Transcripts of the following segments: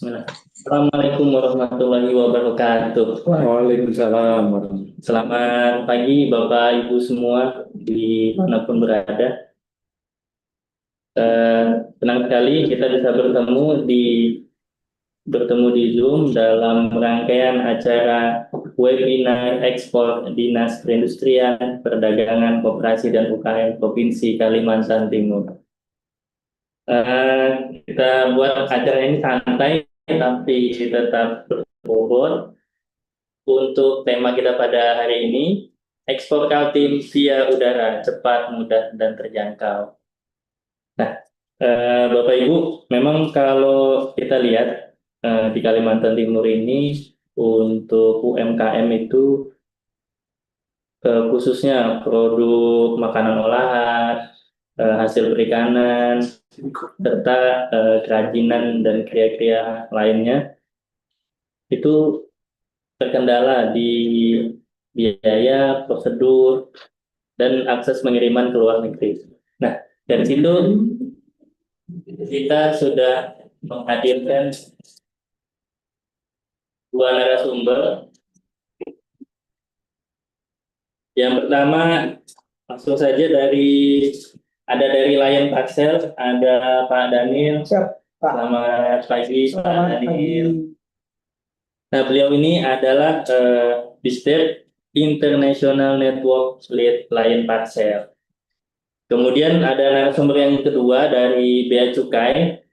Bismillah. Assalamualaikum warahmatullahi wabarakatuh. Waalaikumsalam. Selamat pagi Bapak Ibu semua dimanapun berada. Senang sekali kita bisa bertemu di Zoom dalam rangkaian acara webinar ekspor Dinas Perindustrian, Perdagangan, Koperasi dan UKM Provinsi Kalimantan Timur. Kita buat acara ini santai tapi tetap berbobot. Untuk tema kita pada hari ini, ekspor Kaltim via udara, cepat, mudah, dan terjangkau. Nah, Bapak Ibu, memang kalau kita lihat di Kalimantan Timur ini, untuk UMKM itu khususnya produk makanan olahan, hasil perikanan, serta kerajinan dan kria-kria lainnya, itu terkendala di biaya, prosedur, dan akses pengiriman ke luar negeri. Nah, dari situ kita sudah menghadirkan dua narasumber. Yang pertama, langsung saja dari Lion Parcel, ada Pak Daniel. Siap, Pak. Selamat pagi, Pak Selamat Daniel. pagi. Nah, beliau ini adalah Bisdep International Network Lead Lion Parcel. Kemudian ada narasumber yang kedua dari Bea Cukai,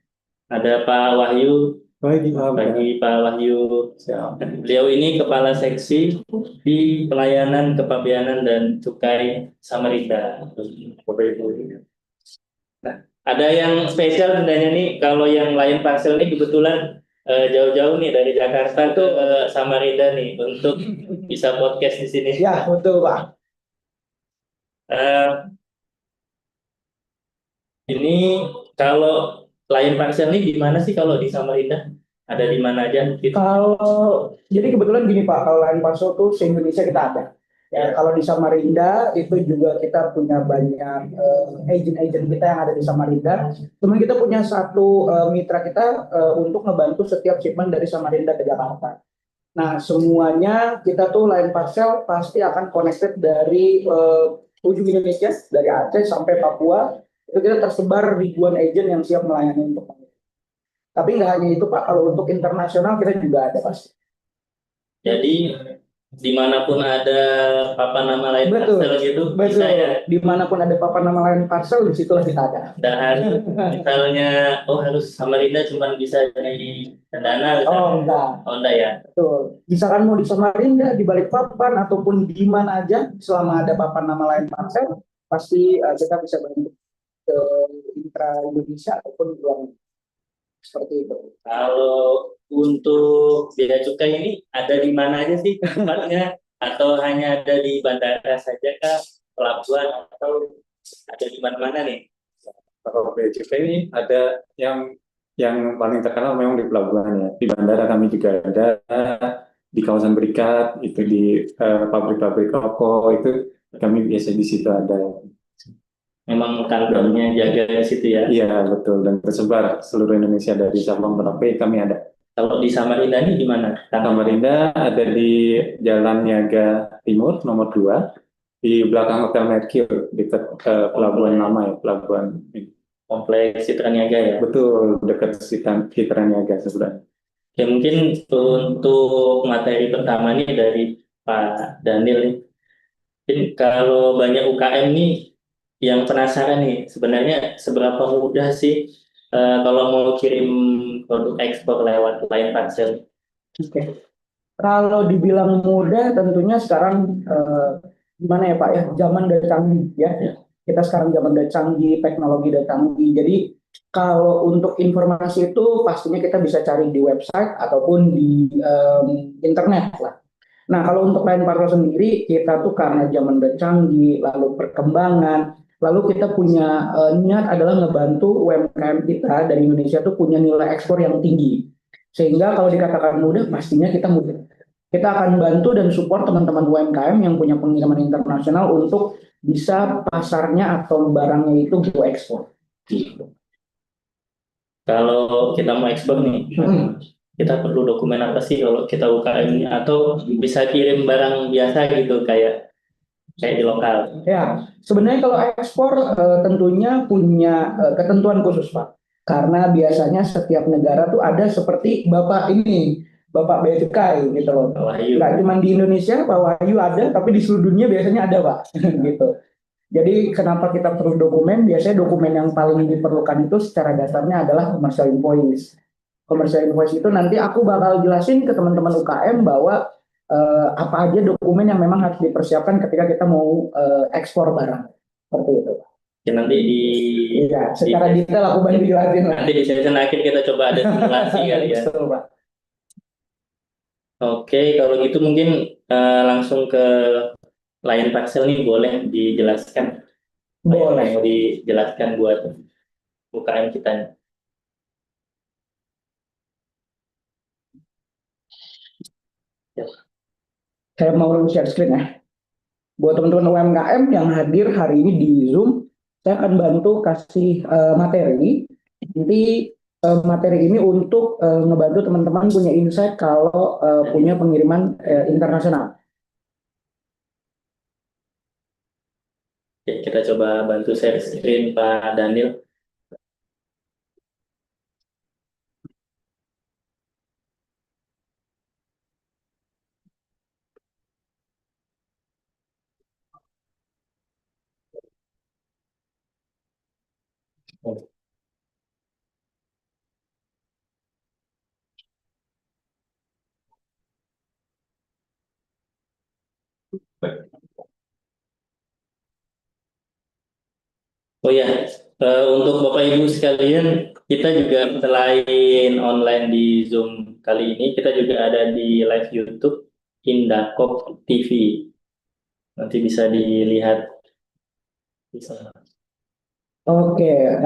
ada Pak Wahyu. Bagi Pak Wahyu. Beliau ini Kepala Seksi di Pelayanan Kepabeanan dan Cukai Samarinda. Nah, ada yang spesial sebenarnya nih, kalau yang Lion Parcel ini kebetulan jauh-jauh nih dari Jakarta ke Samarinda nih untuk bisa podcast di sini. Ya, betul, Pak. Ini kalau Lion Parcel ini di mana sih kalau di Samarinda? Ada di mana aja? Gitu. Jadi kebetulan gini Pak, kalau Lion Parcel tuh se-Indonesia kita ada. Ya, kalau di Samarinda itu juga kita punya banyak agent-agent kita yang ada di Samarinda. Kemudian kita punya satu mitra kita untuk ngebantu setiap shipment dari Samarinda ke Jakarta. Nah, semuanya kita tuh Lion Parcel pasti akan connected dari ujung Indonesia, dari Aceh sampai Papua. Itu kita tersebar ribuan agent yang siap melayani untuk kami. Tapi nggak hanya itu Pak, kalau untuk internasional kita juga ada pasti. Jadi dimanapun ada papan nama Lion Betul, Parcel gitu, betul. bisa ya. Dimanapun ada papan nama Lion Parcel, disitulah kita ada. Dan misalnya, harus Samarinda cuma bisa di Cendana. Oh enggak. Oh enggak ya. Betul. Misalkan mau di Samarinda, di Balikpapan, ataupun di mana aja, selama ada papan nama Lion Parcel, pasti kita bisa bantu ke intra Indonesia ataupun luar negeri. Seperti itu. Kalau untuk bea cukai ini ada di mana aja sih tempatnya? Atau hanya ada di bandara saja kah? Pelabuhan atau ada di mana-mana nih? Kalau bea cukai ini ada yang paling terkenal memang di pelabuhan ya. Di bandara kami juga ada, di kawasan berikat, itu di pabrik-pabrik rokok itu kami biasa di situ ada. Memang kantornya jaga di situ ya? Iya betul, dan tersebar seluruh Indonesia dari Sabang Merauke kami ada. Kalau di Samarinda ini di mana? Samarinda ada di Jalan Niaga Timur nomor 2 di belakang Hotel Mercure dekat pelabuhan lama ya, pelabuhan Kompleks Citra Niaga ya? Betul, dekat Citra Niaga sebenarnya. Ya mungkin untuk materi pertama nih dari Pak Daniel nih. Mungkin kalau banyak UKM nih yang penasaran nih, sebenarnya seberapa mudah sih kalau mau kirim produk ekspor lewat Lion Parcel? Oke. Kalau dibilang mudah, tentunya sekarang gimana ya Pak ya, zaman udah canggih ya. Kita sekarang zaman udah canggih, teknologi udah canggih. Jadi kalau untuk informasi itu pastinya kita bisa cari di website ataupun di internet lah. Nah kalau untuk Lion Parcel sendiri, kita tuh karena zaman udah canggih, lalu perkembangan, lalu kita punya niat adalah ngebantu UMKM kita dari Indonesia tuh punya nilai ekspor yang tinggi. Sehingga kalau dikatakan mudah, pastinya kita mudah. Kita akan bantu dan support teman-teman UMKM yang punya pengiriman internasional untuk bisa pasarnya atau barangnya itu go ekspor. Kalau kita mau ekspor nih, kita perlu dokumen apa sih kalau kita UKM ini, atau bisa kirim barang biasa gitu kayak kayak di lokal. Ya, sebenarnya kalau ekspor tentunya punya ketentuan khusus Pak. Karena biasanya setiap negara tuh ada seperti Bapak ini, Bapak Bea Cukai gitu loh. Wahyu. Nggak cuma di Indonesia Pak Wahyu ada, tapi di seluruh dunia biasanya ada Pak. gitu. Jadi kenapa kita perlu dokumen? Biasanya dokumen yang paling diperlukan itu secara dasarnya adalah commercial invoice. Commercial invoice itu nanti aku bakal jelasin ke teman-teman UKM bahwa apa aja dokumen yang memang harus dipersiapkan ketika kita mau ekspor barang. Seperti itu. Ya, nanti Iya, secara detail aku bantu jelasin. nanti di sesi akhir kita coba ada simulasi kali ya. Betul, Pak. Oke, kalau gitu mungkin langsung ke Lion Parcel nih, boleh dijelaskan? Boleh. Mau dijelaskan buat UKM kita nih. Ya. Saya mau share screen ya. Buat teman-teman UMKM yang hadir hari ini di Zoom, saya akan bantu kasih materi. Nanti materi ini untuk ngebantu teman-teman punya insight kalau punya pengiriman internasional. Oke, kita coba bantu share screen Pak Daniel. Oh ya, untuk Bapak Ibu sekalian, kita juga selain online di Zoom kali ini, kita juga ada di live YouTube Indakop TV. Nanti bisa dilihat. Bisa. Oke,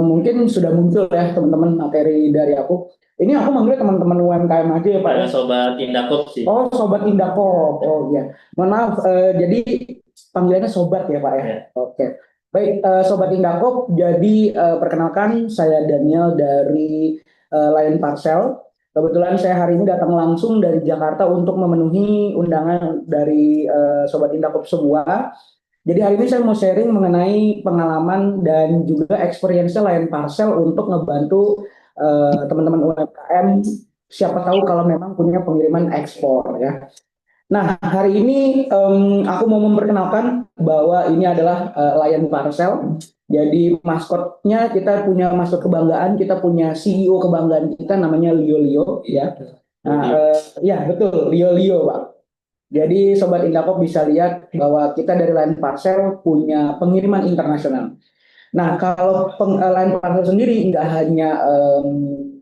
mungkin sudah muncul ya teman-teman materi dari aku. Ini aku manggil teman-teman UMKM aja ya Pak. Sobat Indakop sih. Oh, Sobat Indakop. Oh iya. Mohon maaf, jadi panggilannya Sobat ya Pak ya. Ya. Oke. Baik, Sobat Indakop. Jadi perkenalkan saya Daniel dari Lion Parcel. Kebetulan saya hari ini datang langsung dari Jakarta untuk memenuhi undangan dari Sobat Indakop semua. Jadi hari ini saya mau sharing mengenai pengalaman dan juga experience Lion Parcel untuk ngebantu teman-teman UMKM, siapa tahu kalau memang punya pengiriman ekspor ya. Nah, hari ini aku mau memperkenalkan bahwa ini adalah Lion Parcel. Jadi maskotnya kita punya maskot kebanggaan, kita punya CEO kebanggaan kita namanya Lio Lio ya. Nah, ya betul Lio Lio Pak. Jadi Sobat Indakop bisa lihat bahwa kita dari Lion Parcel punya pengiriman internasional. Nah, kalau Lion Parcel sendiri nggak hanya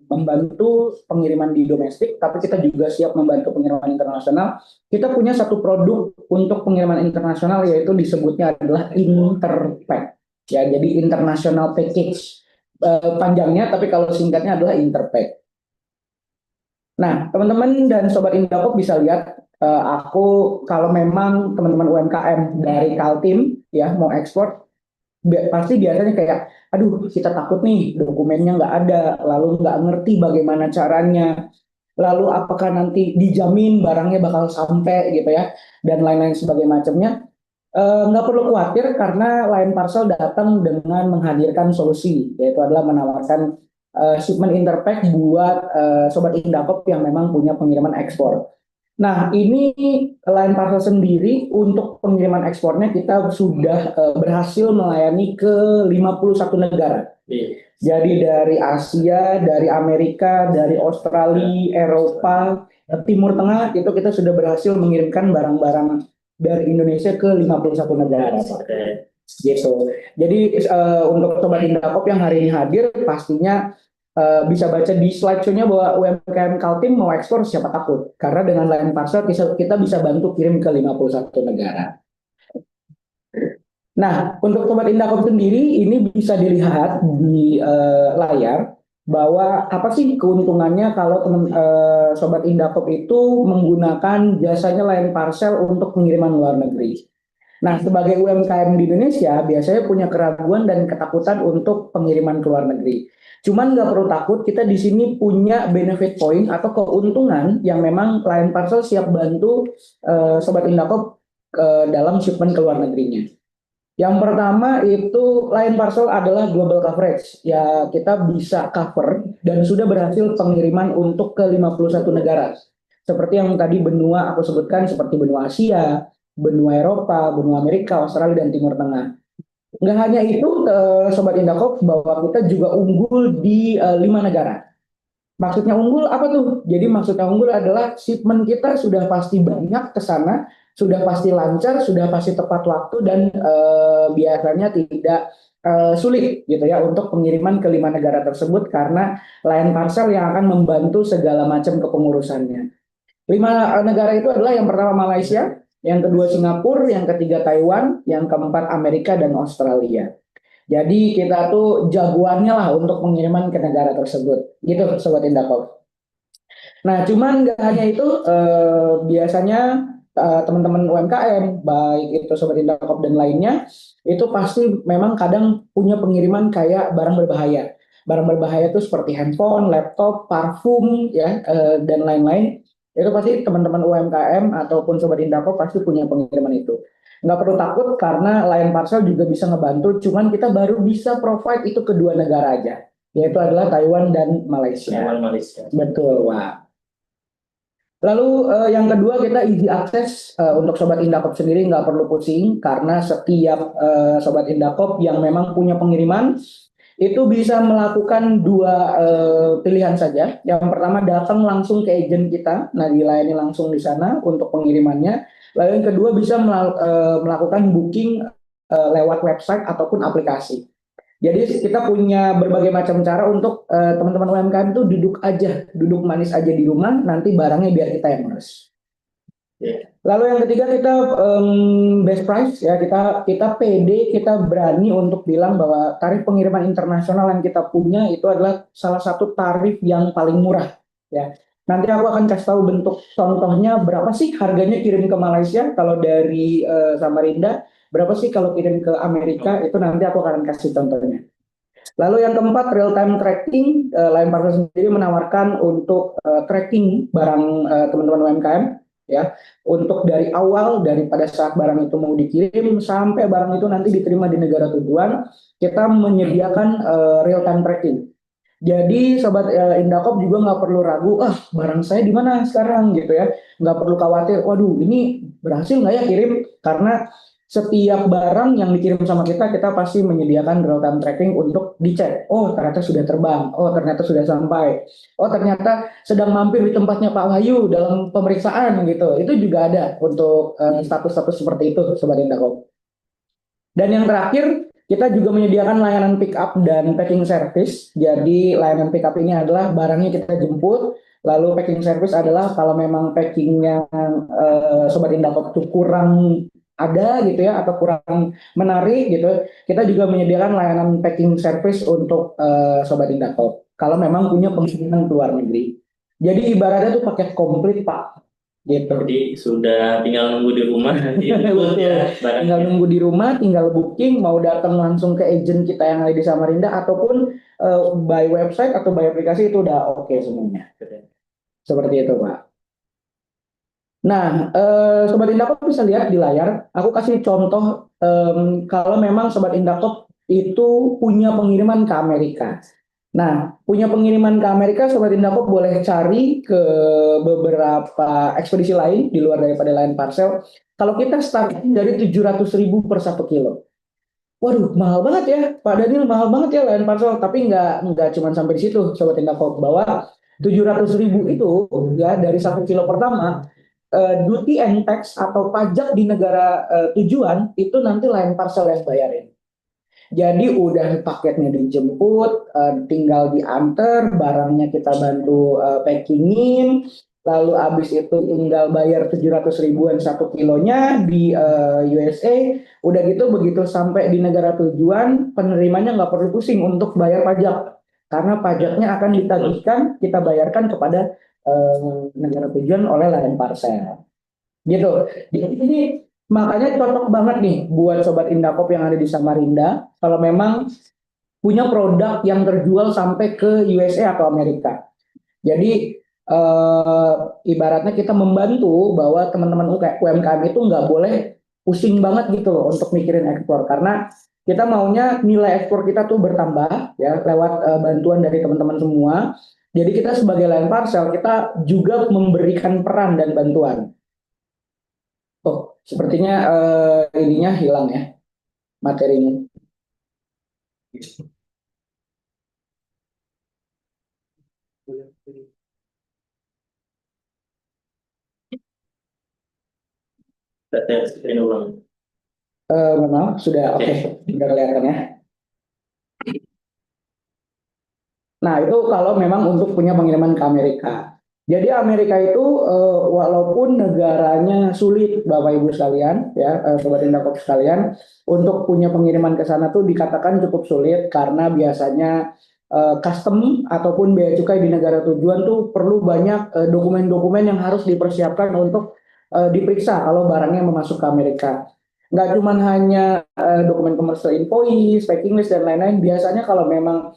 membantu pengiriman di domestik, tapi kita juga siap membantu pengiriman internasional. Kita punya satu produk untuk pengiriman internasional yaitu disebutnya adalah Interpack. Ya, jadi International Package panjangnya, tapi kalau singkatnya adalah Interpack. Nah, teman-teman dan Sobat Indakop bisa lihat aku kalau memang teman-teman UMKM dari Kaltim ya mau ekspor pasti biasanya kayak aduh kita takut nih dokumennya nggak ada lalu nggak ngerti bagaimana caranya lalu apakah nanti dijamin barangnya bakal sampai gitu ya dan lain-lain sebagai macamnya. Nggak perlu khawatir karena Lion Parcel datang dengan menghadirkan solusi yaitu adalah menawarkan shipment interpack buat Sobat Indakop yang memang punya pengiriman ekspor. Nah, ini Lion Parcel sendiri untuk pengiriman ekspornya kita sudah berhasil melayani ke 51 negara. Jadi dari Asia, dari Amerika, dari Australia, Eropa, Timur Tengah itu kita sudah berhasil mengirimkan barang-barang dari Indonesia ke 51 negara. Gitu. Jadi untuk Sobat Indakop yang hari ini hadir pastinya bisa baca di slideshow-nya bahwa UMKM Kaltim mau ekspor siapa takut. Karena dengan Lion Parcel kita bisa bantu kirim ke 51 negara. Nah, untuk Sobat Indakop sendiri ini bisa dilihat di layar bahwa apa sih keuntungannya kalau Sobat Indakop itu menggunakan jasanya Lion Parcel untuk pengiriman luar negeri. Nah, sebagai UMKM di Indonesia, biasanya punya keraguan dan ketakutan untuk pengiriman ke luar negeri. Cuman nggak perlu takut, kita di sini punya benefit point atau keuntungan yang memang Lion Parcel siap bantu Sobat Indakop dalam shipment ke luar negerinya. Yang pertama itu Lion Parcel adalah global coverage. Ya, kita bisa cover dan sudah berhasil pengiriman untuk ke 51 negara. Seperti yang tadi benua aku sebutkan, seperti benua Asia, benua Eropa, benua Amerika, Australia, dan Timur Tengah. Nggak hanya itu, Sobat Indakop, bahwa kita juga unggul di 5 negara. Maksudnya unggul apa tuh? Jadi maksudnya unggul adalah shipment kita sudah pasti banyak ke sana, sudah pasti lancar, sudah pasti tepat waktu, dan biasanya tidak sulit gitu ya untuk pengiriman ke 5 negara tersebut karena Lion Parcel yang akan membantu segala macam kepengurusannya. 5 negara itu adalah yang pertama Malaysia, yang kedua Singapura, yang ketiga Taiwan, yang keempat Amerika dan Australia. Jadi kita tuh jagoannya lah untuk pengiriman ke negara tersebut, gitu Sobat Indakop. Nah, cuman nggak hanya itu, biasanya teman-teman UMKM, baik itu Sobat Indakop dan lainnya, itu pasti memang kadang punya pengiriman kayak barang berbahaya. Barang berbahaya itu seperti handphone, laptop, parfum, ya, dan lain-lain. Itu pasti teman-teman UMKM ataupun Sobat Indakop pasti punya pengiriman itu. Nggak perlu takut karena Lion Parcel juga bisa ngebantu, cuman kita baru bisa provide itu ke 2 negara aja, yaitu adalah Taiwan dan Malaysia. Taiwan, Malaysia. Betul, Wak. Lalu yang kedua kita easy access, untuk Sobat Indakop sendiri nggak perlu pusing karena setiap Sobat Indakop yang memang punya pengiriman itu bisa melakukan 2 pilihan saja. Yang pertama datang langsung ke agen kita, nah dilayani langsung di sana untuk pengirimannya. Lalu yang kedua bisa melakukan booking lewat website ataupun aplikasi. Jadi kita punya berbagai macam cara untuk teman-teman UMKM itu duduk manis aja di rumah, nanti barangnya biar kita yang ngurus. Lalu yang ketiga kita best price ya, kita pede, kita berani untuk bilang bahwa tarif pengiriman internasional yang kita punya itu adalah salah satu tarif yang paling murah ya. Nanti aku akan kasih tahu bentuk contohnya berapa sih harganya kirim ke Malaysia kalau dari Samarinda, berapa sih kalau kirim ke Amerika, itu nanti aku akan kasih contohnya. Lalu yang keempat, real time tracking. Lion Parcel sendiri menawarkan untuk tracking barang teman-teman UMKM ya, untuk dari awal, daripada saat barang itu mau dikirim sampai barang itu nanti diterima di negara tujuan, kita menyediakan real time tracking. Jadi Sobat Indakop juga nggak perlu ragu, barang saya di mana sekarang gitu ya, nggak perlu khawatir, waduh ini berhasil nggak ya kirim, karena setiap barang yang dikirim sama kita pasti menyediakan real time tracking untuk dicek. Oh ternyata sudah terbang, oh ternyata sudah sampai, oh ternyata sedang mampir di tempatnya Pak Wahyu dalam pemeriksaan gitu. Itu juga ada untuk status-status seperti itu Sobat Indakop. Dan yang terakhir, kita juga menyediakan layanan pick up dan packing service. Jadi layanan pick up ini adalah barangnya kita jemput, lalu packing service adalah kalau memang packingnya Sobat Indakop itu kurang ada gitu ya, atau kurang menarik gitu, kita juga menyediakan layanan packing service untuk Sobat Indakop kalau memang punya pengiriman ke luar negeri. Jadi ibaratnya tuh paket komplit Pak gitu. Jadi sudah tinggal nunggu di rumah nanti Betul. ya barangnya. Tinggal nunggu di rumah, tinggal booking, mau datang langsung ke agent kita yang ada di Samarinda ataupun by website atau by aplikasi itu udah oke semuanya. Seperti itu Pak. Nah, Sobat Indakop bisa lihat di layar. Aku kasih contoh kalau memang Sobat Indakop itu punya pengiriman ke Amerika. Nah, punya pengiriman ke Amerika, Sobat Indakop boleh cari ke beberapa ekspedisi lain di luar daripada Lion Parcel. Kalau kita start dari 700.000 per 1 kilo. Waduh, mahal banget ya, Pak Daniel, mahal banget ya Lion Parcel. Tapi nggak cuma sampai di situ, Sobat Indakop, bahwa 700.000 itu ya dari 1 kilo pertama, duty and tax atau pajak di negara tujuan itu nanti Lion Parcel yang bayarin. Jadi udah paketnya dijemput, tinggal diantar, barangnya kita bantu packingin, lalu abis itu tinggal bayar 700 ribuan 1 kilonya di USA. Udah gitu begitu sampai di negara tujuan, penerimanya nggak perlu pusing untuk bayar pajak, karena pajaknya akan ditagihkan, kita bayarkan kepada negara tujuan oleh Lion Parcel. Gitu. Jadi Makanya cocok banget nih buat sobat Indakop yang ada di Samarinda kalau memang punya produk yang terjual sampai ke USA atau Amerika. Jadi ibaratnya kita membantu bahwa teman-teman UMKM itu nggak boleh pusing banget gitu loh untuk mikirin ekspor, karena kita maunya nilai ekspor kita tuh bertambah ya lewat bantuan dari teman-teman semua. Jadi kita sebagai Lion Parcel kita juga memberikan peran dan bantuan. Oh, sepertinya ininya hilang ya materinya. Saya screen ulang. Memang sudah oke, sudah kelihatan ya. Nah, itu kalau memang untuk punya pengiriman ke Amerika. Jadi Amerika itu walaupun negaranya sulit, Bapak Ibu sekalian, ya Sobat Indakop sekalian, untuk punya pengiriman ke sana tuh dikatakan cukup sulit karena biasanya custom ataupun bea cukai di negara tujuan tuh perlu banyak dokumen-dokumen yang harus dipersiapkan untuk diperiksa kalau barangnya mau masuk ke Amerika. Nggak cuma hanya dokumen commercial invoice, packing list dan lain-lain. Biasanya kalau memang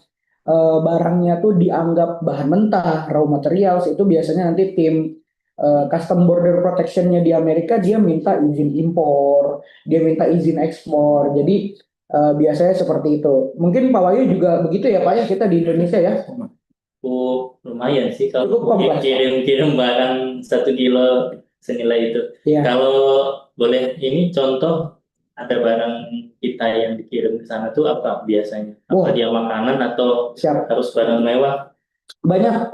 barangnya tuh dianggap bahan mentah, raw materials, itu biasanya nanti tim custom border protectionnya di Amerika dia minta izin impor, dia minta izin ekspor. Jadi biasanya seperti itu. Mungkin Pak Wahyu juga begitu ya Pak ya, kita di Indonesia ya. Lumayan sih kalau Cukup kompleks. kirim barang 1 kilo senilai itu. Iya. Kalau boleh ini contoh ada barang kita yang dikirim ke sana tuh apa biasanya? Apa dia makanan atau Siap. harus barang mewah? Banyak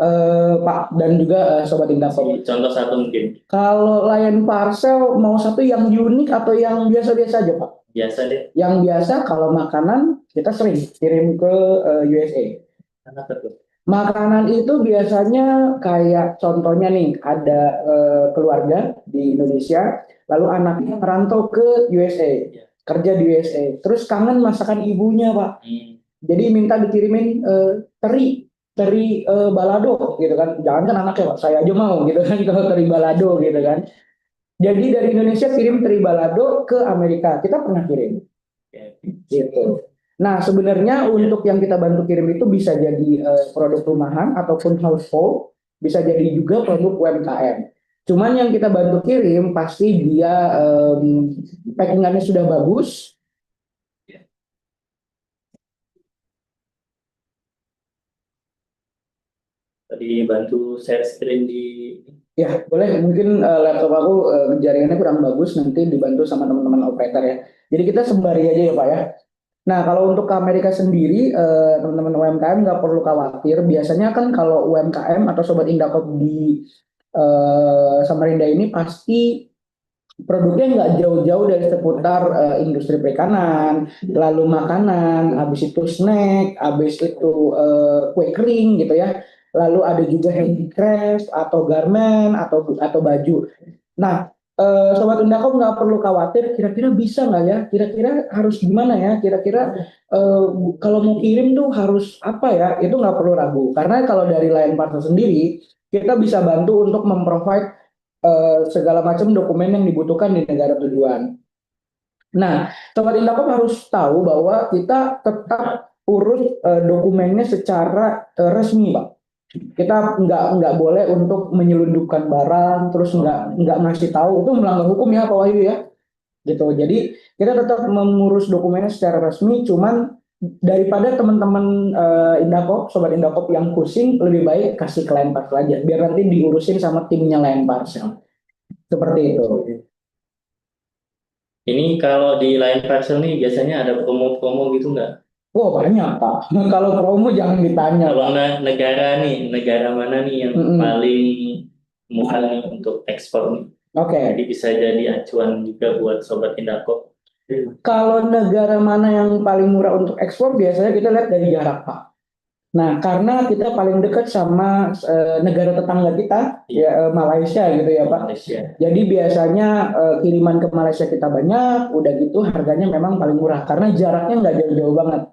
Pak dan juga Sobat Indakop. Contoh satu mungkin. Kalau Lion Parcel mau satu yang unik atau yang biasa-biasa aja Pak? Biasa deh. Yang biasa kalau makanan kita sering kirim ke USA. Apa tuh? Makanan itu biasanya kayak contohnya nih ada keluarga di Indonesia, lalu anaknya merantau ke USA, kerja di USA, terus kangen masakan ibunya Pak. Jadi minta dikirimin teri balado gitu kan, jangan kan anaknya Pak, saya aja mau gitu kan kalau teri balado gitu kan. Jadi dari Indonesia kirim teri balado ke Amerika, kita pernah kirim. Gitu. Nah, sebenarnya untuk yang kita bantu kirim itu bisa jadi produk rumahan ataupun household, bisa jadi juga produk UMKM. Cuman yang kita bantu kirim pasti dia packingannya sudah bagus. Tadi bantu share screen di. Ya, boleh. Mungkin laptop aku jaringannya kurang bagus, nanti dibantu sama teman-teman operator ya. Jadi kita sembari aja ya Pak ya. Nah, kalau untuk ke Amerika sendiri, teman-teman UMKM nggak perlu khawatir. Biasanya kan kalau UMKM atau Sobat Indakop di Samarinda ini pasti produknya nggak jauh-jauh dari seputar industri perikanan, lalu makanan, habis itu snack, habis itu kue kering gitu ya. Lalu ada juga handicraft atau garment atau baju. Nah, Sobat Indakop nggak perlu khawatir, kira-kira bisa nggak ya? Kira-kira harus gimana ya? Kira-kira kalau mau kirim tuh harus apa ya? Itu nggak perlu ragu. Karena kalau dari Lion Parcel sendiri, kita bisa bantu untuk memprovide segala macam dokumen yang dibutuhkan di negara tujuan. Nah, Sobat Indakop harus tahu bahwa kita tetap urus dokumennya secara resmi, Pak. Kita nggak boleh untuk menyelundupkan barang terus nggak ngasih tahu, itu melanggar hukum ya Pak Wahyu ya gitu. Jadi kita tetap mengurus dokumennya secara resmi, cuman daripada teman-teman Indakop, Sobat Indakop yang pusing, lebih baik kasih ke Lion Parcel aja biar nanti diurusin sama timnya Lion Parcel seperti itu. Ini kalau di Lion Parcel nih biasanya ada promo-promo gitu nggak? Wah banyak Pak. Kalau promo jangan ditanya. Kalau negara mana nih yang paling murah nih untuk ekspor nih? Oke. Jadi bisa jadi acuan juga buat Sobat Indakop. Kalau negara mana yang paling murah untuk ekspor biasanya kita lihat dari jarak Pak. Nah karena kita paling dekat sama negara tetangga kita ya Malaysia gitu ya Pak. Malaysia. Jadi biasanya kiriman ke Malaysia kita banyak, udah gitu harganya memang paling murah karena jaraknya nggak jauh-jauh banget.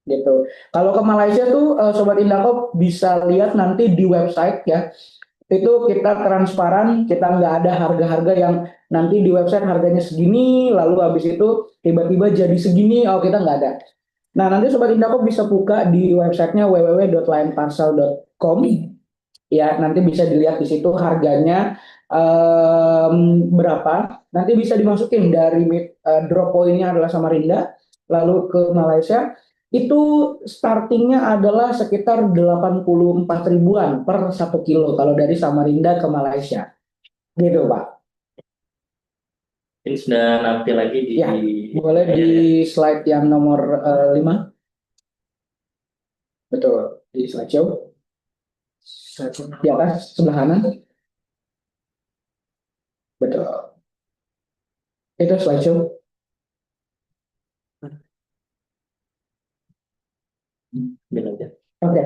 Gitu. Kalau ke Malaysia tuh Sobat Indakop bisa lihat nanti di website ya. itu kita transparan, kita nggak ada harga-harga yang nanti di website harganya segini, lalu habis itu tiba-tiba jadi segini, oh kita nggak ada. Nah nanti Sobat Indako bisa buka di websitenya www.lineparcel.com, ya nanti bisa dilihat di situ harganya berapa, nanti bisa dimasukin dari drop pointnya adalah Samarinda, lalu ke Malaysia, itu startingnya adalah sekitar 84 ribuan per 1 kilo kalau dari Samarinda ke Malaysia, gitu Pak. Ini sudah nampil lagi di Ya, boleh di slide yang nomor 5. Betul, di slideshow. Di atas sebelah kanan. Betul. Itu slideshow. Oke.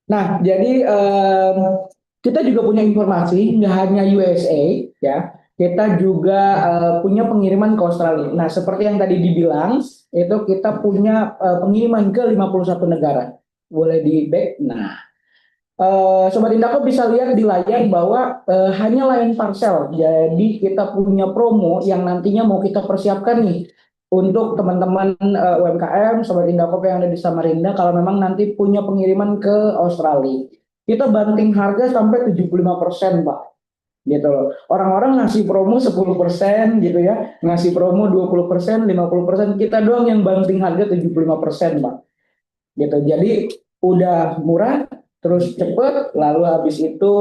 Nah, jadi kita juga punya informasi, nggak hanya USA, ya. Kita juga punya pengiriman ke Australia. Nah, seperti yang tadi dibilang, itu kita punya pengiriman ke 51 negara. Boleh di back. Nah, Sobat Indako bisa lihat di layar bahwa hanya Lion Parcel. Jadi kita punya promo yang nantinya mau kita persiapkan nih untuk teman-teman UMKM, Sobat Indako yang ada di Samarinda, kalau memang nanti punya pengiriman ke Australia. Kita banting harga sampai 75%, Pak. Gitu loh. Orang-orang ngasih promo 10% gitu ya, ngasih promo 20%, 50%, kita doang yang banting harga 75%, Pak. Gitu. Jadi udah murah, terus cepet, lalu habis itu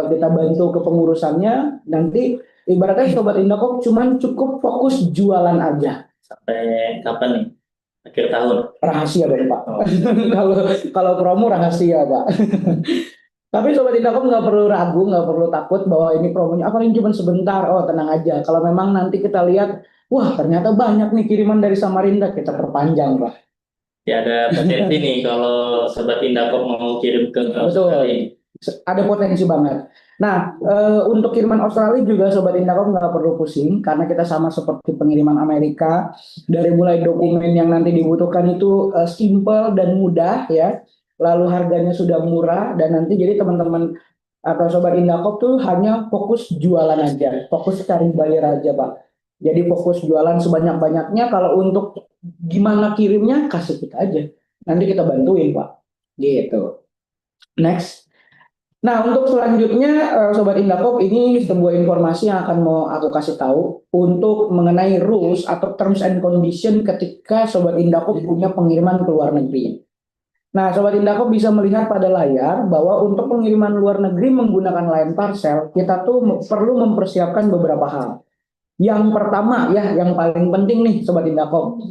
kita bantu ke pengurusannya. Nanti ibaratnya Sobat Indako cuman cukup fokus jualan aja. Sampai kapan nih? Akhir tahun? Rahasia dong Pak. Kalau kalau promo rahasia Pak. Tapi Sobat Indako nggak perlu ragu, nggak perlu takut bahwa ini promonya akan cuma sebentar. Oh tenang aja. Kalau memang nanti kita lihat, wah ternyata banyak nih kiriman dari Samarinda, kita perpanjang Pak. Ya ada potensi nih kalau Sobat Indako mau kirim ke Australia. Ada potensi banget. Nah, untuk kiriman Australia juga Sobat Indako nggak perlu pusing karena kita sama seperti pengiriman Amerika. Dari mulai dokumen yang nanti dibutuhkan itu simple dan mudah ya. Lalu harganya sudah murah dan nanti jadi teman-teman atau Sobat Indako tuh hanya fokus jualan aja, fokus cari buyer aja Pak. Jadi fokus jualan sebanyak-banyaknya. Kalau untuk gimana kirimnya kasih kita aja. Nanti kita bantuin Pak. Gitu. Next. Nah, untuk selanjutnya, Sobat Indakop, ini sebuah informasi yang akan mau aku kasih tahu untuk mengenai rules atau terms and condition ketika Sobat Indakop punya pengiriman ke luar negeri. Nah, Sobat Indakop bisa melihat pada layar bahwa untuk pengiriman luar negeri menggunakan Lion Parcel, kita tuh perlu mempersiapkan beberapa hal. Yang pertama ya, yang paling penting nih Sobat Indakop.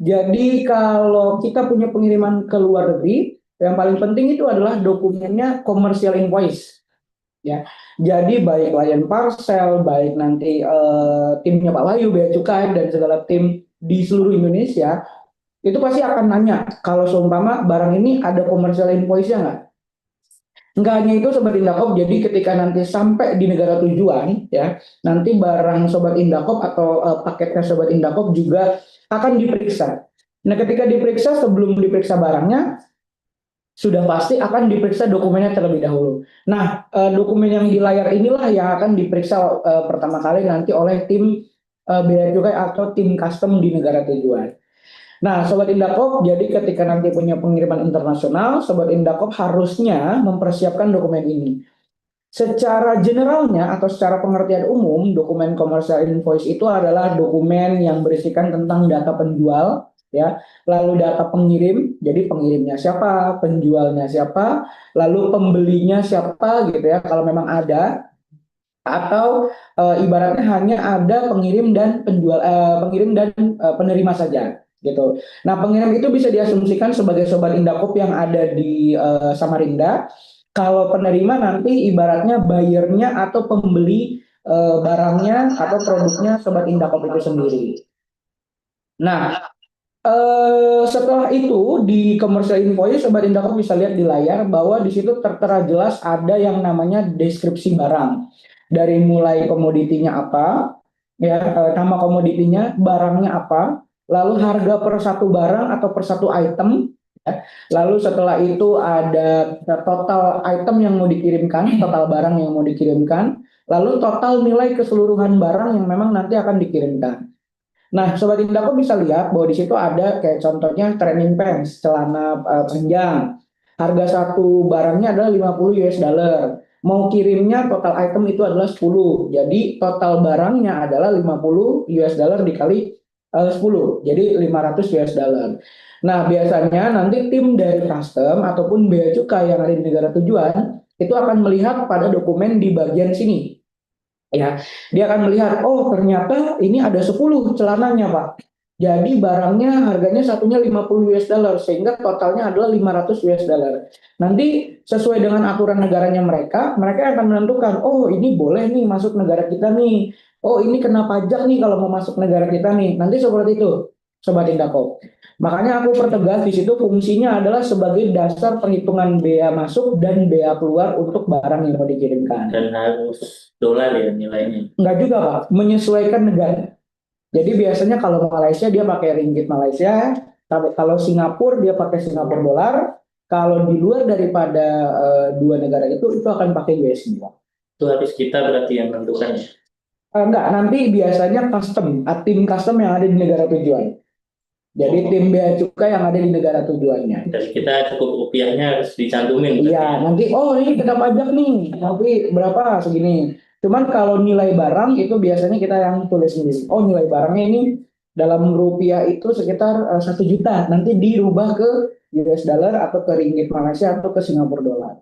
Jadi kalau kita punya pengiriman ke luar negeri, yang paling penting itu adalah dokumennya commercial invoice. Ya, jadi baik Lion Parcel, baik nanti timnya Pak Wahyu, Bea Cukai dan segala tim di seluruh Indonesia itu pasti akan nanya kalau seumpama barang ini ada commercial invoice-nya nggak? Nggak hanya itu Sobat Indakop, jadi ketika nanti sampai di negara tujuan, ya nanti barang Sobat Indakop atau paketnya Sobat Indakop juga akan diperiksa. Nah ketika diperiksa, sebelum diperiksa barangnya, sudah pasti akan diperiksa dokumennya terlebih dahulu. Nah dokumen yang di layar inilah yang akan diperiksa pertama kali nanti oleh tim Bea Cukai atau tim custom di negara tujuan. Nah, Sobat Indakop, jadi ketika nanti punya pengiriman internasional, Sobat Indakop harusnya mempersiapkan dokumen ini. Secara generalnya atau secara pengertian umum, dokumen commercial invoice itu adalah dokumen yang berisikan tentang data penjual, ya, lalu data pengirim, jadi pengirimnya siapa, penjualnya siapa, lalu pembelinya siapa, gitu ya, kalau memang ada, atau ibaratnya hanya ada pengirim dan penjual, pengirim dan penerima saja. Gitu. Nah, pengirim itu bisa diasumsikan sebagai Sobat Indakop yang ada di Samarinda. Kalau penerima nanti ibaratnya buyernya atau pembeli barangnya atau produknya Sobat Indakop itu sendiri. Nah, setelah itu di commercial invoice Sobat Indakop bisa lihat di layar bahwa di situ tertera jelas ada yang namanya deskripsi barang. Dari mulai komoditinya apa, ya nama komoditinya, barangnya apa, lalu harga per satu barang atau per satu item, Lalu setelah itu ada total item yang mau dikirimkan, total barang yang mau dikirimkan, lalu total nilai keseluruhan barang yang memang nanti akan dikirimkan. Nah, Sobat Indako bisa lihat bahwa di situ ada kayak contohnya training pants, celana panjang. Harga satu barangnya adalah 50 US dollar. Mau kirimnya total item itu adalah 10. Jadi total barangnya adalah 50 US dollar dikali 10. Jadi 500 US dollar. Nah, biasanya nanti tim dari custom ataupun bea cukai yang ada di negara tujuan itu akan melihat pada dokumen di bagian sini. Ya, dia akan melihat, oh ternyata ini ada 10 celananya, Pak. Jadi barangnya harganya satunya 50 US dollar sehingga totalnya adalah 500 US dollar. Nanti sesuai dengan aturan negaranya mereka akan menentukan, oh ini boleh nih masuk negara kita nih. Oh ini kena pajak nih kalau mau masuk negara kita nih. Nanti seperti itu, Sobat Indako. Makanya aku pertegas di situ fungsinya adalah sebagai dasar perhitungan bea masuk dan bea keluar untuk barang yang mau dikirimkan. Dan harus dolar ya nilainya. Enggak juga, Pak, menyesuaikan negara. Jadi biasanya kalau Malaysia dia pakai ringgit Malaysia, tapi kalau Singapura dia pakai Singapura dolar, kalau di luar daripada dua negara itu akan pakai USD. Itu harus kita berarti yang menentukan ya. Enggak, nanti biasanya tim custom yang ada di negara tujuan. Jadi tim bea cukai yang ada di negara tujuannya. Jadi kita cukup rupiahnya harus dicantumin. Iya, nanti oh ini kena pajak nih, tapi berapa segini. Cuman kalau nilai barang itu biasanya kita yang tulis sendiri. Oh nilai barangnya ini dalam rupiah itu sekitar 1 juta. Nanti dirubah ke US dollar atau ke ringgit Malaysia atau ke Singapura dolar.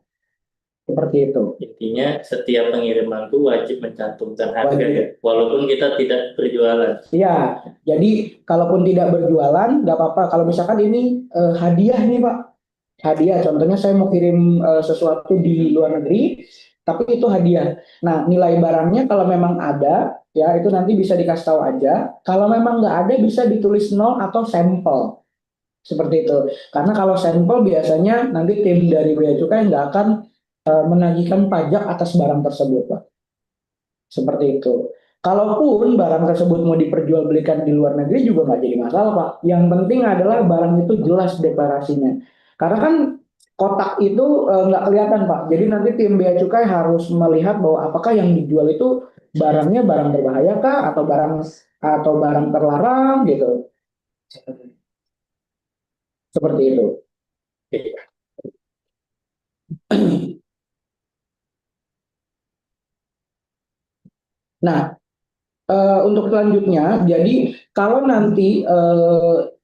Seperti itu. Intinya setiap pengiriman itu wajib mencantumkan harga ya, walaupun kita tidak berjualan. Iya, jadi kalaupun tidak berjualan nggak apa-apa. Kalau misalkan ini hadiah nih Pak, hadiah. Contohnya saya mau kirim sesuatu di luar negeri, tapi itu hadiah. Nah, nilai barangnya kalau memang ada, ya itu nanti bisa dikasih tahu aja. Kalau memang nggak ada, bisa ditulis 0 atau sampel. Seperti itu. Karena kalau sampel biasanya nanti tim dari Bea Cukai nggak akan menagihkan pajak atas barang tersebut, Pak. Seperti itu. Kalaupun barang tersebut mau diperjualbelikan di luar negeri juga nggak jadi masalah, Pak. Yang penting adalah barang itu jelas deklarasinya. Karena kan kotak itu nggak kelihatan, Pak. Jadi nanti tim bea cukai harus melihat bahwa apakah yang dijual itu barangnya barang berbahaya kah atau barang terlarang gitu. Seperti itu. Nah, untuk selanjutnya, jadi kalau nanti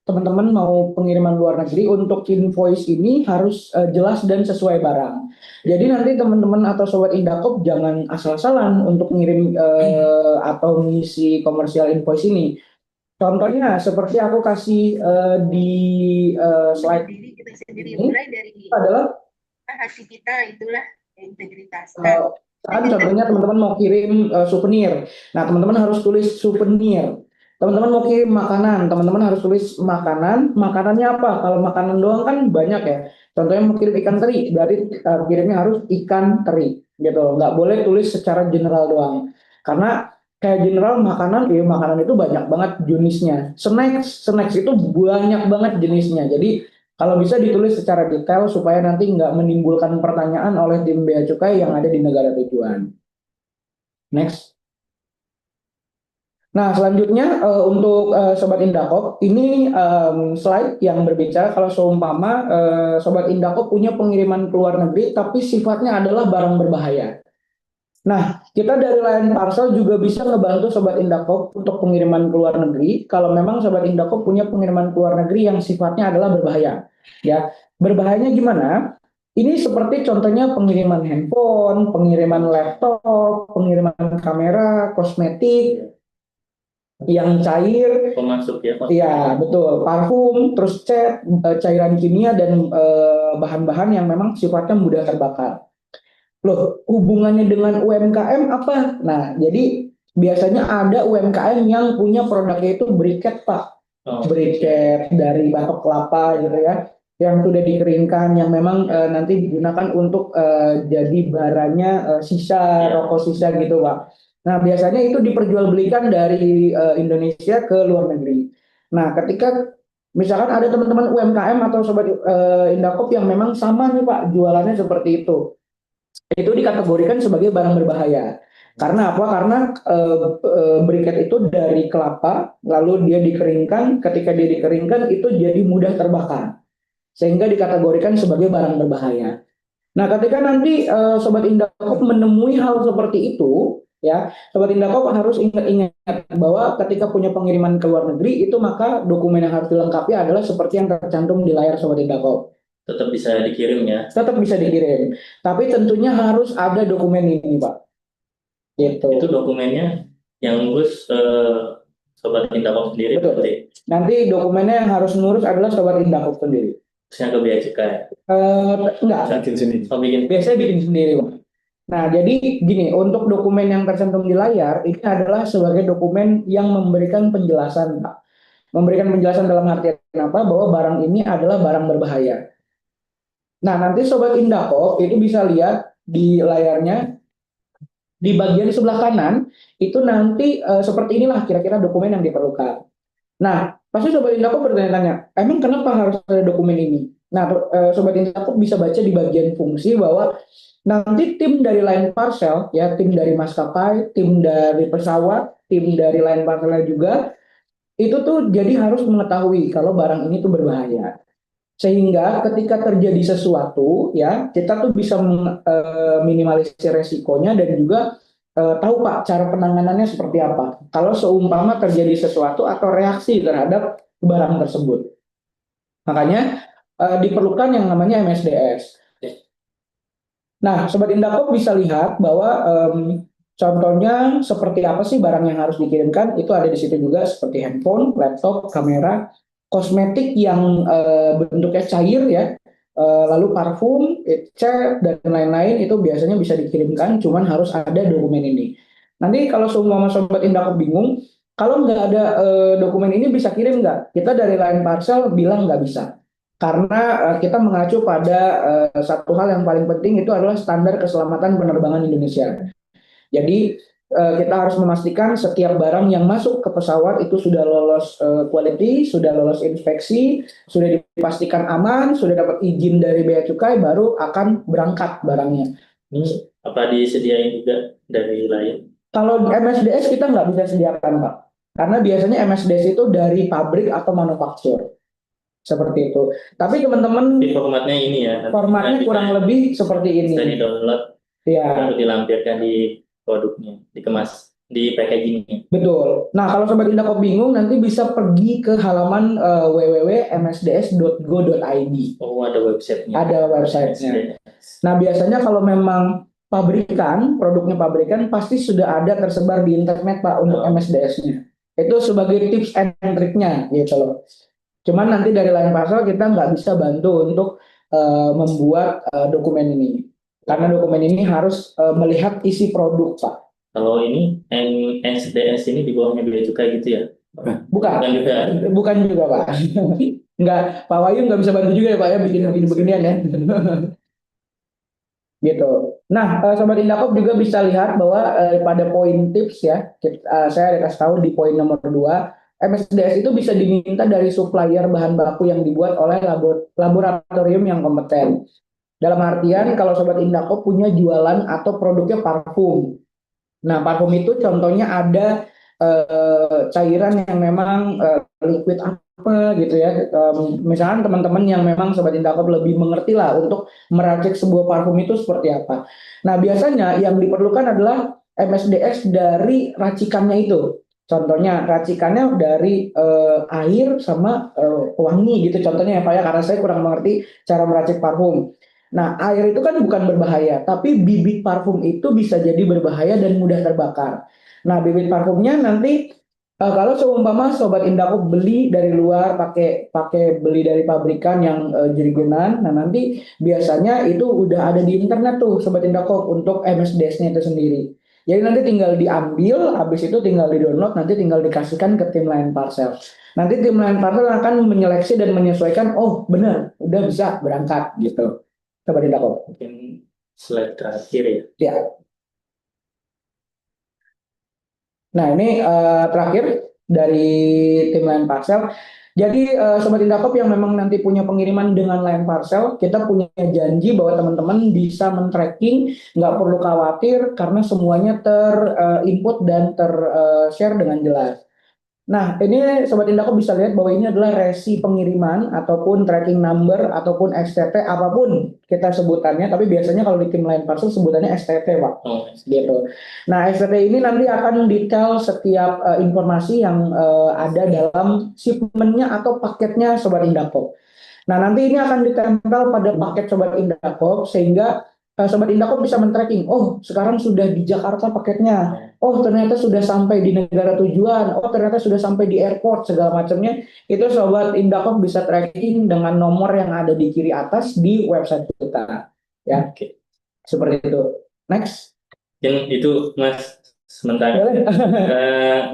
teman-teman mau pengiriman luar negeri, untuk invoice ini harus jelas dan sesuai barang. Jadi nanti teman-teman atau sobat Indakop jangan asal-asalan untuk mengirim atau mengisi komersial invoice ini. Contohnya seperti aku kasih di slide kita sendiri mulai dari adalah hati kita, itulah integritas. kan contohnya teman-teman mau kirim souvenir. Nah, teman-teman harus tulis souvenir. Teman-teman mau kirim makanan, teman-teman harus tulis makanan. Makanannya apa? Kalau makanan doang kan banyak ya. Contohnya mau kirim ikan teri, berarti kirimnya harus ikan teri, gitu. Nggak boleh tulis secara general doang. Karena kayak general makanan itu banyak banget jenisnya. Snacks itu banyak banget jenisnya. Jadi kalau bisa ditulis secara detail supaya nanti nggak menimbulkan pertanyaan oleh tim bea cukai yang ada di negara tujuan. Next. Nah, selanjutnya untuk Sobat Indakop, ini slide yang berbicara kalau seumpama Sobat Indakop punya pengiriman ke luar negeri, tapi sifatnya adalah barang berbahaya. Nah, kita dari Lion Parcel juga bisa ngebantu Sobat Indakop untuk pengiriman ke luar negeri kalau memang Sobat Indakop punya pengiriman ke luar negeri yang sifatnya adalah berbahaya. Ya, berbahayanya gimana? Ini seperti contohnya pengiriman handphone, pengiriman laptop, pengiriman kamera, kosmetik yang cair, Pemasuk ya. iya betul, parfum, terus cat, cairan kimia dan bahan-bahan yang memang sifatnya mudah terbakar. Loh, hubungannya dengan UMKM apa? Nah, jadi biasanya ada UMKM yang punya produknya itu briket, Pak. Briket dari batok kelapa gitu ya, yang sudah dikeringkan, yang memang nanti digunakan untuk jadi baranya sisa, rokok sisa gitu, Pak. Nah, biasanya itu diperjualbelikan dari Indonesia ke luar negeri. Nah, ketika Misalkan ada teman-teman UMKM atau sobat Indakop yang memang sama nih Pak, jualannya seperti itu dikategorikan sebagai barang berbahaya. Karena apa? Karena briket itu dari kelapa, lalu dia dikeringkan. Ketika dia dikeringkan, itu jadi mudah terbakar, sehingga dikategorikan sebagai barang berbahaya. Nah, ketika nanti Sobat Indakop menemui hal seperti itu, ya, Sobat Indakop harus ingat-ingat bahwa ketika punya pengiriman ke luar negeri, itu maka dokumen yang harus dilengkapi adalah seperti yang tercantum di layar Sobat Indakop. Tetap bisa dikirim ya. Tetap bisa dikirim, tapi tentunya harus ada dokumen ini, Pak. Gitu. Itu dokumennya yang ngurus Sobat Indakop sendiri. Betul. Berarti. Nanti dokumennya yang harus ngurus adalah Sobat Indakop sendiri. Terusnya ke Bea Cukai. Enggak. Bikin sini. Biasanya bikin sendiri, Pak. Nah, jadi gini, untuk dokumen yang tercantum di layar, ini adalah sebagai dokumen yang memberikan penjelasan, Pak. Memberikan penjelasan dalam artian apa? Bahwa barang ini adalah barang berbahaya. Nah, nanti Sobat Indakop itu bisa lihat di layarnya, di bagian sebelah kanan, itu nanti seperti inilah kira-kira dokumen yang diperlukan. Nah, pasti Sobat Indakop bertanya-tanya, emang kenapa harus ada dokumen ini? Nah, Sobat Indakop bisa baca di bagian fungsi bahwa nanti tim dari Line Parcel, ya tim dari maskapai, tim dari pesawat, tim dari Line Parcelnya juga, itu tuh jadi harus mengetahui kalau barang ini tuh berbahaya. Sehingga ketika terjadi sesuatu, ya kita tuh bisa minimalisir resikonya dan juga tahu Pak cara penanganannya seperti apa. Kalau seumpama terjadi sesuatu atau reaksi terhadap barang tersebut. Makanya diperlukan yang namanya MSDS. Nah, Sobat Indakop bisa lihat bahwa contohnya seperti apa sih barang yang harus dikirimkan, itu ada di situ juga seperti handphone, laptop, kamera, kosmetik yang bentuknya cair ya, lalu parfum, cat, dan lain-lain itu biasanya bisa dikirimkan, cuman harus ada dokumen ini. Nanti kalau semua Sobat Indakop bingung, kalau nggak ada dokumen ini bisa kirim nggak? Kita dari Line Parcel bilang nggak bisa. Karena kita mengacu pada satu hal yang paling penting itu adalah standar keselamatan penerbangan Indonesia. Jadi kita harus memastikan setiap barang yang masuk ke pesawat itu sudah lolos quality, sudah lolos inspeksi, sudah dipastikan aman, sudah dapat izin dari Bea Cukai, baru akan berangkat barangnya. Ini apa disediain juga dari lain? Kalau MSDS kita nggak bisa sediakan, Pak. Karena biasanya MSDS itu dari pabrik atau manufaktur. Seperti itu. Tapi teman-teman, di formatnya ini ya. Formatnya kurang lebih seperti ini. Bisa di-download, ya. Dilampirkan di produknya, dikemas, di packaging. Betul. Nah, kalau Sobat Indakop bingung, nanti bisa pergi ke halaman www.msds.go.id. Oh, ada websitenya. Ada websitenya. Nah, biasanya kalau memang produknya pabrikan, pasti sudah ada tersebar di internet Pak untuk MSDS-nya. Itu sebagai tips and trick-nya gitu loh. Cuman nanti dari Line Parcel kita nggak bisa bantu untuk membuat dokumen ini. Karena dokumen ini harus melihat isi produk, Pak. Kalau ini MSDS ini di bawahnya Bea Cukai gitu ya? Bukan juga Pak. Nggak, Pak Wahyu nggak bisa bantu juga ya Pak ya bikin beginian ya. Gitu. Nah, Sobat Indakop juga bisa lihat bahwa pada poin tips ya, saya ada kasih tahu di poin nomor 2, MSDS itu bisa diminta dari supplier bahan baku yang dibuat oleh laboratorium yang kompeten. Dalam artian kalau Sobat Indakop punya jualan atau produknya parfum. Nah, parfum itu contohnya ada cairan yang memang liquid apa gitu ya. Misalkan teman-teman yang memang Sobat Indakop lebih mengerti lah untuk meracik sebuah parfum itu seperti apa. Nah, biasanya yang diperlukan adalah MSDS dari racikannya itu. Contohnya racikannya dari air sama wangi gitu contohnya ya Pak ya, karena saya kurang mengerti cara meracik parfum. Nah, air itu kan bukan berbahaya, tapi bibit parfum itu bisa jadi berbahaya dan mudah terbakar. Nah, bibit parfumnya nanti kalau seumpama Sobat Indakop beli dari luar pakai beli dari pabrikan yang jerigenan, nah nanti biasanya itu udah ada di internet tuh Sobat Indakop untuk MSDS-nya itu sendiri. Jadi nanti tinggal diambil, habis itu tinggal di-download, nanti tinggal dikasihkan ke tim Line Parcel. Nanti tim Line Parcel akan menyeleksi dan menyesuaikan, oh benar, udah bisa berangkat gitu. Sobat Indakop. Mungkin slide terakhir ya. Ya. Nah ini terakhir dari tim Line Parcel. Jadi Sobat Indakop yang memang nanti punya pengiriman dengan Line Parcel, kita punya janji bahwa teman-teman bisa men-tracking, nggak perlu khawatir karena semuanya ter-input dan ter-share dengan jelas. Nah, ini Sobat Indakop bisa lihat bahwa ini adalah resi pengiriman ataupun tracking number ataupun STT apapun kita sebutannya, tapi biasanya kalau di tim Line Parcel sebutannya STT, Pak. Oh, Gitu. Nah, STT ini nanti akan detail setiap informasi yang ada dalam shipment-nya atau paketnya Sobat Indakop. Nah, nanti ini akan ditempel pada paket Sobat Indakop sehingga Sobat Indakop bisa men-tracking, oh sekarang sudah di Jakarta paketnya, oh ternyata sudah sampai di negara tujuan, oh ternyata sudah sampai di airport, segala macamnya. Itu Sobat Indakop bisa tracking dengan nomor yang ada di kiri atas di website kita. Ya, oke. seperti itu. Next. Mungkin itu Mas sementara.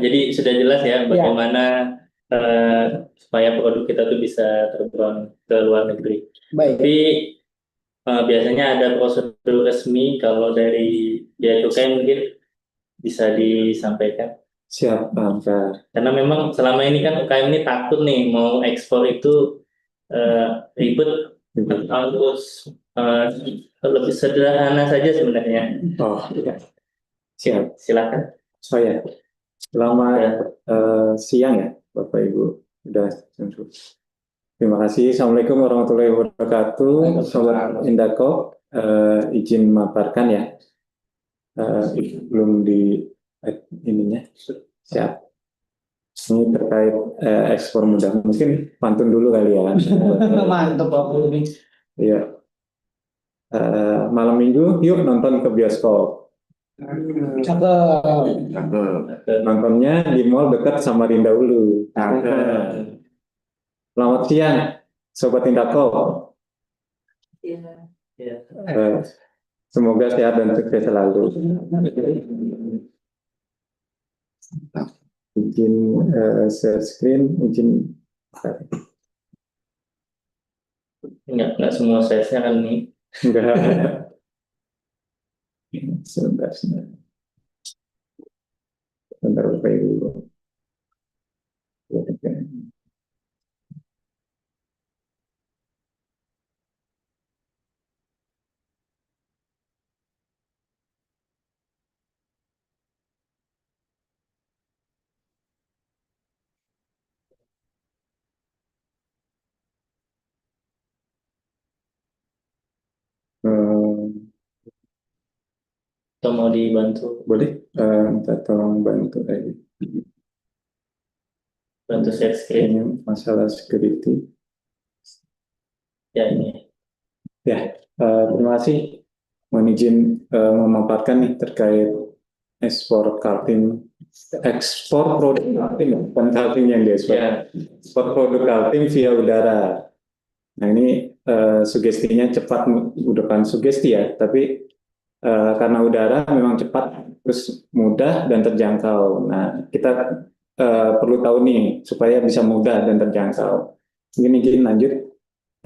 Jadi sudah jelas ya bagaimana supaya produk kita tuh bisa terbang ke luar negeri. Baik. Tapi biasanya ada prosedur resmi kalau dari Bea Cukai mungkin bisa disampaikan. Siapa? Karena memang selama ini kan UKM ini takut nih mau ekspor itu ribet, harus lebih sederhana saja sebenarnya. Oh, iya. Siap. Silakan. Saya. Selamat siang ya, Bapak Ibu. Sudah jemput. Terima kasih. Assalamualaikum warahmatullahi wabarakatuh. Sobat Indakop, izin memaparkan ya. Belum di ininya. Siap. Ini terkait ekspor mudah. Mungkin pantun dulu kali ya. Mantap Pak. Iya. Malam minggu yuk nonton ke bioskop. Cakep. Nontonnya di mall dekat Samarinda Ulu. Selamat siang, Sobat Indakop. Semoga sehat dan sukses selalu. Izin share screen, izin. Nggak semua size-nya kan nih. Enggak. Sebentar. Bentar Bapak Ibu. Atau mau dibantu? Boleh minta tolong bantu Bantu share screen. ini masalah security. Ya ini. Ya, terima kasih. Mohon izin memaparkan nih terkait ekspor Kaltim, ekspor produk Kaltim, bukan Kaltim yang diekspor. Ya. Ekspor produk Kaltim via udara. Nah ini sugestinya cepat, bukan sugesti ya, tapi karena udara memang cepat, terus mudah dan terjangkau. Nah kita perlu tahu nih supaya bisa mudah dan terjangkau. Mungkin izin lanjut.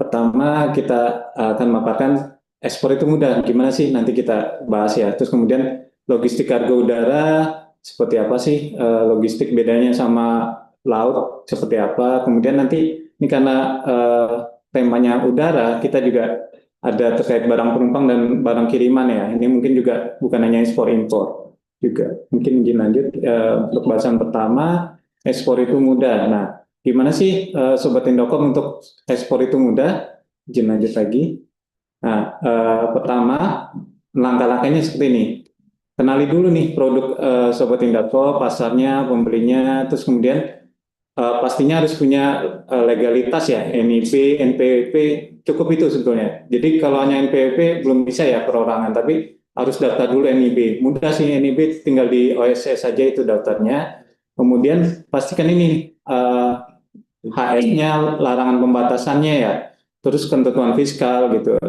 Pertama kita akan memaparkan ekspor itu mudah. Gimana sih nanti kita bahas ya. Terus kemudian logistik kargo udara seperti apa sih? Logistik bedanya sama laut seperti apa? Kemudian nanti ini karena temanya udara, kita juga ada terkait barang penumpang dan barang kiriman ya. Ini mungkin juga bukan hanya ekspor impor juga. Mungkin izin lanjut untuk bahasan pertama, ekspor itu mudah. Nah, gimana sih Sobat Indakop untuk ekspor itu mudah? Izin lanjut lagi. Nah, pertama langkah-langkahnya seperti ini. Kenali dulu nih produk Sobat Indakop, pasarnya, pembelinya, terus kemudian pastinya harus punya legalitas ya, NIP, NPWP, cukup itu sebetulnya. Jadi kalau hanya NPWP belum bisa ya perorangan, tapi harus daftar dulu NIB. Mudah sih NIB, tinggal di OSS saja itu daftarnya. Kemudian pastikan ini HS-nya, larangan pembatasannya ya, terus ketentuan fiskal gitu,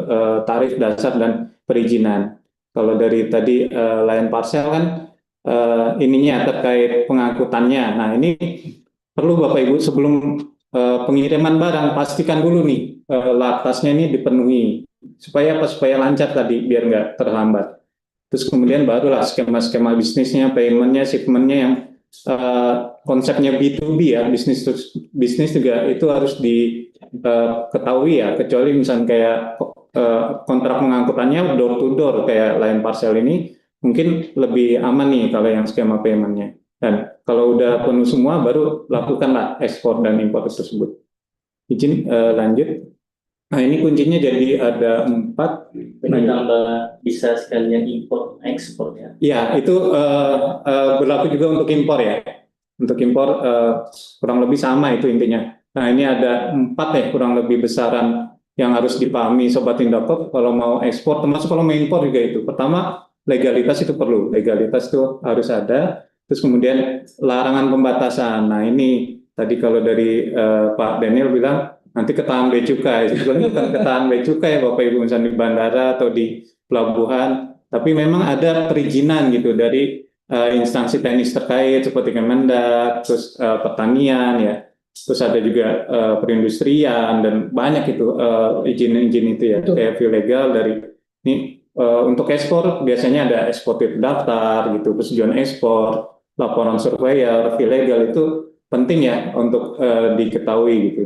tarif dasar dan perizinan. Kalau dari tadi Line Parcel kan ininya terkait pengangkutannya. Nah ini perlu Bapak Ibu sebelum pengiriman barang pastikan dulu nih latasnya ini dipenuhi supaya apa? Supaya lancar tadi biar nggak terhambat. Terus kemudian barulah skema-skema bisnisnya, paymentnya, shipmentnya yang konsepnya B2B ya, bisnis juga itu harus diketahui ya, kecuali misalnya kayak kontrak pengangkutannya door to door kayak Lion Parcel ini mungkin lebih aman nih kalau yang skema paymentnya. Dan kalau udah penuh semua baru lakukanlah ekspor dan impor tersebut. Izin lanjut. Nah ini kuncinya jadi ada 4. Menambah bisa sekalian impor ekspor ya. Ya itu berlaku juga untuk impor ya. Untuk impor kurang lebih sama itu intinya. Nah ini ada 4 ya kurang lebih besaran yang harus dipahami Sobat Indokop kalau mau ekspor, termasuk kalau mau impor juga itu. Pertama legalitas itu perlu, legalitas itu harus ada. Terus kemudian larangan pembatasan. Nah ini tadi kalau dari Pak Daniel bilang nanti ketahan bea cukai, sebetulnya bukan ketahan bea cukai Bapak Ibu misalnya di bandara atau di pelabuhan, tapi memang ada perizinan gitu dari instansi teknis terkait seperti Kemendak, terus pertanian ya, terus ada juga perindustrian dan banyak itu izin-izin itu ya, kayak view legal dari ini untuk ekspor biasanya ada eksportir daftar gitu, persetujuan ekspor, laporan surveyor, view legal itu penting ya untuk diketahui gitu.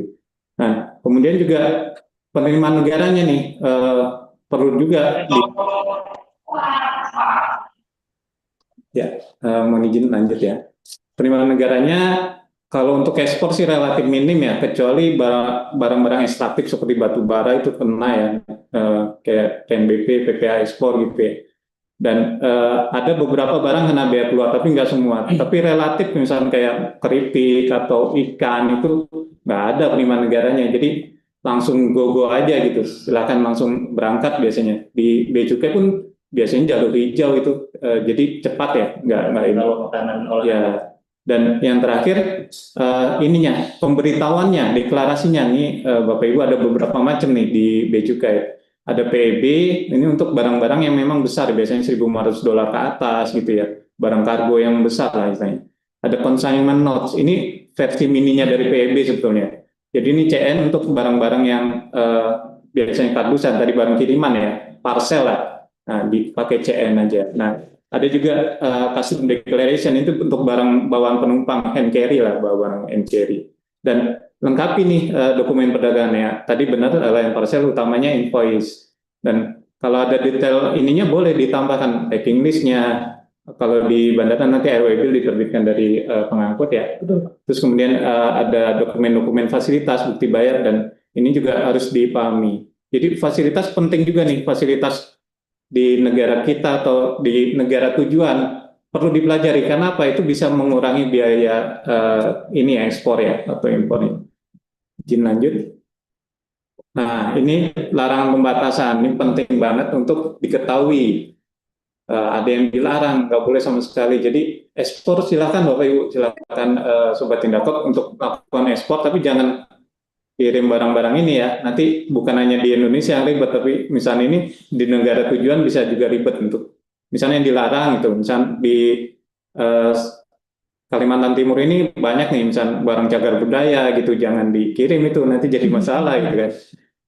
Nah, kemudian juga penerimaan negaranya nih perlu juga mohon izin lanjut ya. Penerimaan negaranya kalau untuk ekspor sih relatif minim ya, kecuali barang-barang ekstraktif seperti batu bara itu kena ya, kayak PNBP, PPA ekspor gitu ya. Dan ada beberapa barang kena bea keluar, tapi nggak semua. Tapi relatif misalnya kayak keripik atau ikan itu nggak ada penerimaan negaranya. Jadi langsung go-go aja gitu. Silakan langsung berangkat biasanya. Di bea cukai pun biasanya jalur hijau itu, jadi cepat ya, nggak ini. Makanan olahan. Ya. Dan yang terakhir ininya pemberitahuannya, deklarasinya nih Bapak Ibu ada beberapa macam nih di bea cukai. Ada PEB, ini untuk barang-barang yang memang besar, biasanya $1.500 ke atas gitu ya, barang kargo yang besar lah istilahnya. Ada consignment notes, ini versi mininya dari PEB sebetulnya. Jadi ini CN untuk barang-barang yang biasanya kardusan, tadi barang kiriman ya, parcel lah, nah dipakai CN aja. Nah ada juga custom declaration, itu untuk barang bawaan penumpang, hand carry lah, barang hand carry. Dan lengkapi nih dokumen perdagangannya. Tadi benar Lion Parcel utamanya invoice. Dan kalau ada detail ininya boleh ditambahkan packing listnya. Kalau di bandara nanti airway bill diterbitkan dari pengangkut ya. Terus kemudian ada dokumen-dokumen fasilitas, bukti bayar, dan ini juga harus dipahami. Jadi fasilitas penting juga nih, fasilitas di negara kita atau di negara tujuan perlu dipelajari karena apa, itu bisa mengurangi biaya ini ekspor ya atau impor ini. Izin lanjut. Nah ini larangan pembatasan, ini penting banget untuk diketahui. Ada yang dilarang, nggak boleh sama sekali. Jadi ekspor silakan Bapak Ibu, silakan Sobat Indokop untuk melakukan ekspor, tapi jangan kirim barang-barang ini ya. Nanti bukan hanya di Indonesia yang ribet, tapi misalnya ini di negara tujuan bisa juga ribet untuk misalnya yang dilarang itu. Misalnya di Kalimantan Timur ini banyak nih misalnya barang cagar budaya gitu, jangan dikirim itu, nanti jadi masalah gitu kan.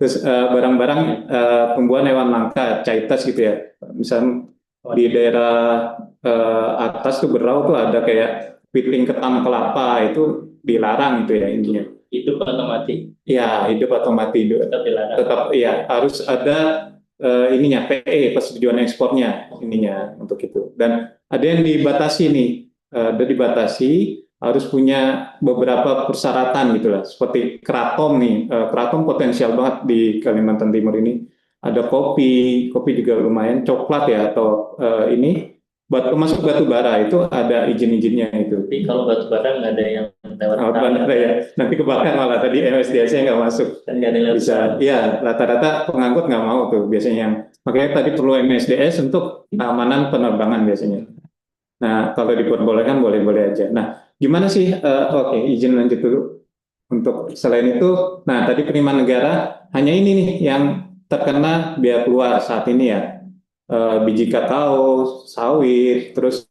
Terus barang-barang tumbuhan hewan langka, CITES gitu ya. Misalnya di daerah atas tuh Berau tuh ada kayak piting ketam kelapa, itu dilarang itu ya intinya. Hidup atau mati? Ya, hidup atau mati itu Tetap dilarang. tetap ya harus ada ininya PE, persetujuan ekspornya ininya untuk itu. Dan ada yang dibatasi nih, ada dibatasi harus punya beberapa persyaratan gitulah, seperti keraton nih, keraton potensial banget di Kalimantan Timur ini. Ada kopi juga lumayan, coklat ya atau ini. Masuk batu bara itu ada izin-izinnya itu. Tapi kalau batu bara nggak ada yang lewat bandara ya. Nanti kebakar malah tadi MSDS-nya nggak masuk. Kan nggak ada yang lewat. Bisa, ya rata-rata pengangkut nggak mau tuh biasanya. Makanya tadi perlu MSDS untuk keamanan penerbangan biasanya. Nah kalau diperbolehkan boleh-boleh aja. Nah gimana sih? Oke, izin lanjut dulu. Untuk selain itu, nah tadi penerimaan negara hanya ini nih yang terkena biaya keluar saat ini ya. Biji kakao, sawit, terus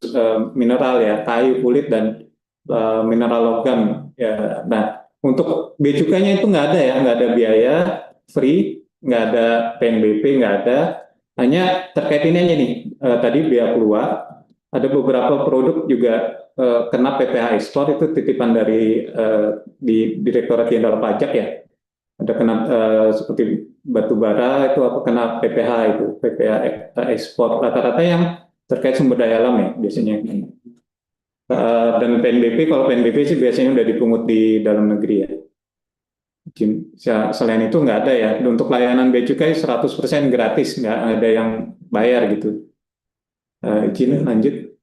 mineral ya, kayu, kulit, dan mineral logam. Ya. Nah, untuk bea cukainya itu nggak ada ya, nggak ada biaya, free, nggak ada PNBP, nggak ada. Hanya terkait ini aja nih, tadi biaya keluar, ada beberapa produk juga kena PPh ekspor, itu titipan dari di Direktorat Jenderal Pajak ya. Ada kena seperti batu bara itu apa kena PPh itu, PPh ekspor rata-rata yang terkait sumber daya alam ya biasanya. Dan PNBP, kalau PNBP sih biasanya udah dipungut di dalam negeri ya. Selain itu nggak ada ya. Untuk layanan bea cukai 100% gratis, nggak ada yang bayar gitu. Izin lanjut.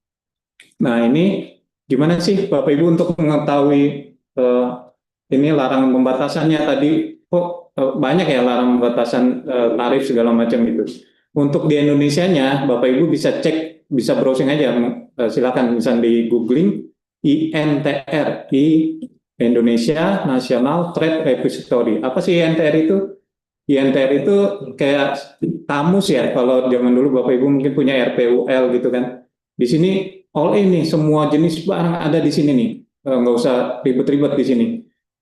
Nah ini gimana sih Bapak Ibu untuk mengetahui ini larangan pembatasannya tadi kok banyak ya larangan pembatasan tarif segala macam itu. Untuk di Indonesianya Bapak Ibu bisa cek, bisa browsing aja, silakan misalnya di googling INTR, Indonesia National Trade Repository. Apa sih INTR itu? INTR itu kayak kamus ya, kalau zaman dulu Bapak Ibu mungkin punya RPUL gitu kan. Di sini all ini semua jenis barang ada di sini nih, nggak usah ribet-ribet di sini.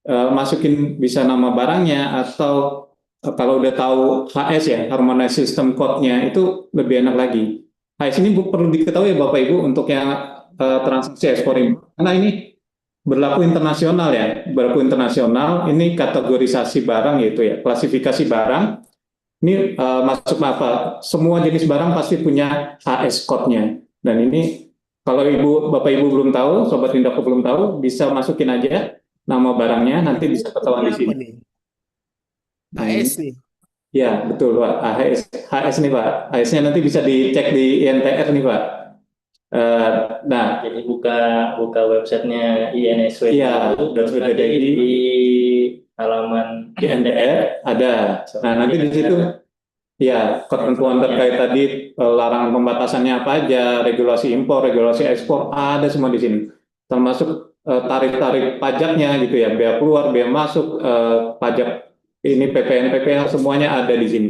Masukin bisa nama barangnya atau kalau udah tahu HS ya, Harmonized System Code-nya itu lebih enak lagi. HS ini perlu diketahui Bapak Ibu untuk yang transaksi ekspor impor, karena ini berlaku internasional ya, berlaku internasional. Ini kategorisasi barang yaitu ya, klasifikasi barang. Ini masuk apa? Semua jenis barang pasti punya HS code-nya. Dan ini kalau Bapak Ibu belum tahu, Sobat Indako belum tahu, bisa masukin aja nama barangnya, nanti bisa ketahuan di sini. HS nih. Ya, betul Pak. HS nih Pak. HS-nya nanti bisa dicek di INTR nih Pak. Nah, Jadi buka websitenya INSW iya, sudah di halaman INTR ada. Nah, nanti di situ ya ketentuan terkait tadi larangan pembatasannya apa aja, regulasi impor, regulasi ekspor ada semua di sini. Termasuk tarif-tarif pajaknya gitu ya, bea keluar, bea masuk, pajak ini PPN, PPh semuanya ada di sini.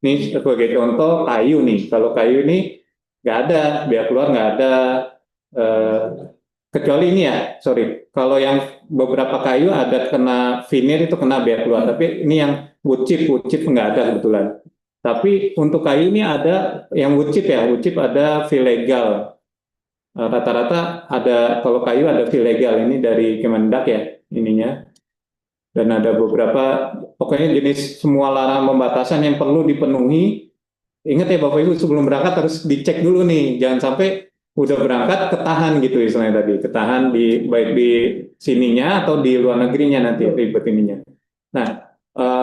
Ini sebagai contoh kayu nih. Kalau kayu ini nggak ada, bea keluar nggak ada, kecuali ini ya, sorry. Kalau yang beberapa kayu ada kena veneer itu kena bea keluar, tapi ini yang wood chip nggak ada kebetulan. Tapi untuk kayu ini ada yang wood chip ya, wood chip ada fee legal. Rata-rata ada, kalau kayu ada fee legal, ini dari Kemendak ya ininya. Dan ada beberapa, pokoknya jenis semua larangan pembatasan yang perlu dipenuhi. Ingat ya Bapak Ibu, sebelum berangkat harus dicek dulu nih, jangan sampai udah berangkat ketahan gitu istilahnya tadi, ketahan di baik di sininya atau di luar negerinya nanti ribet ininya. Nah,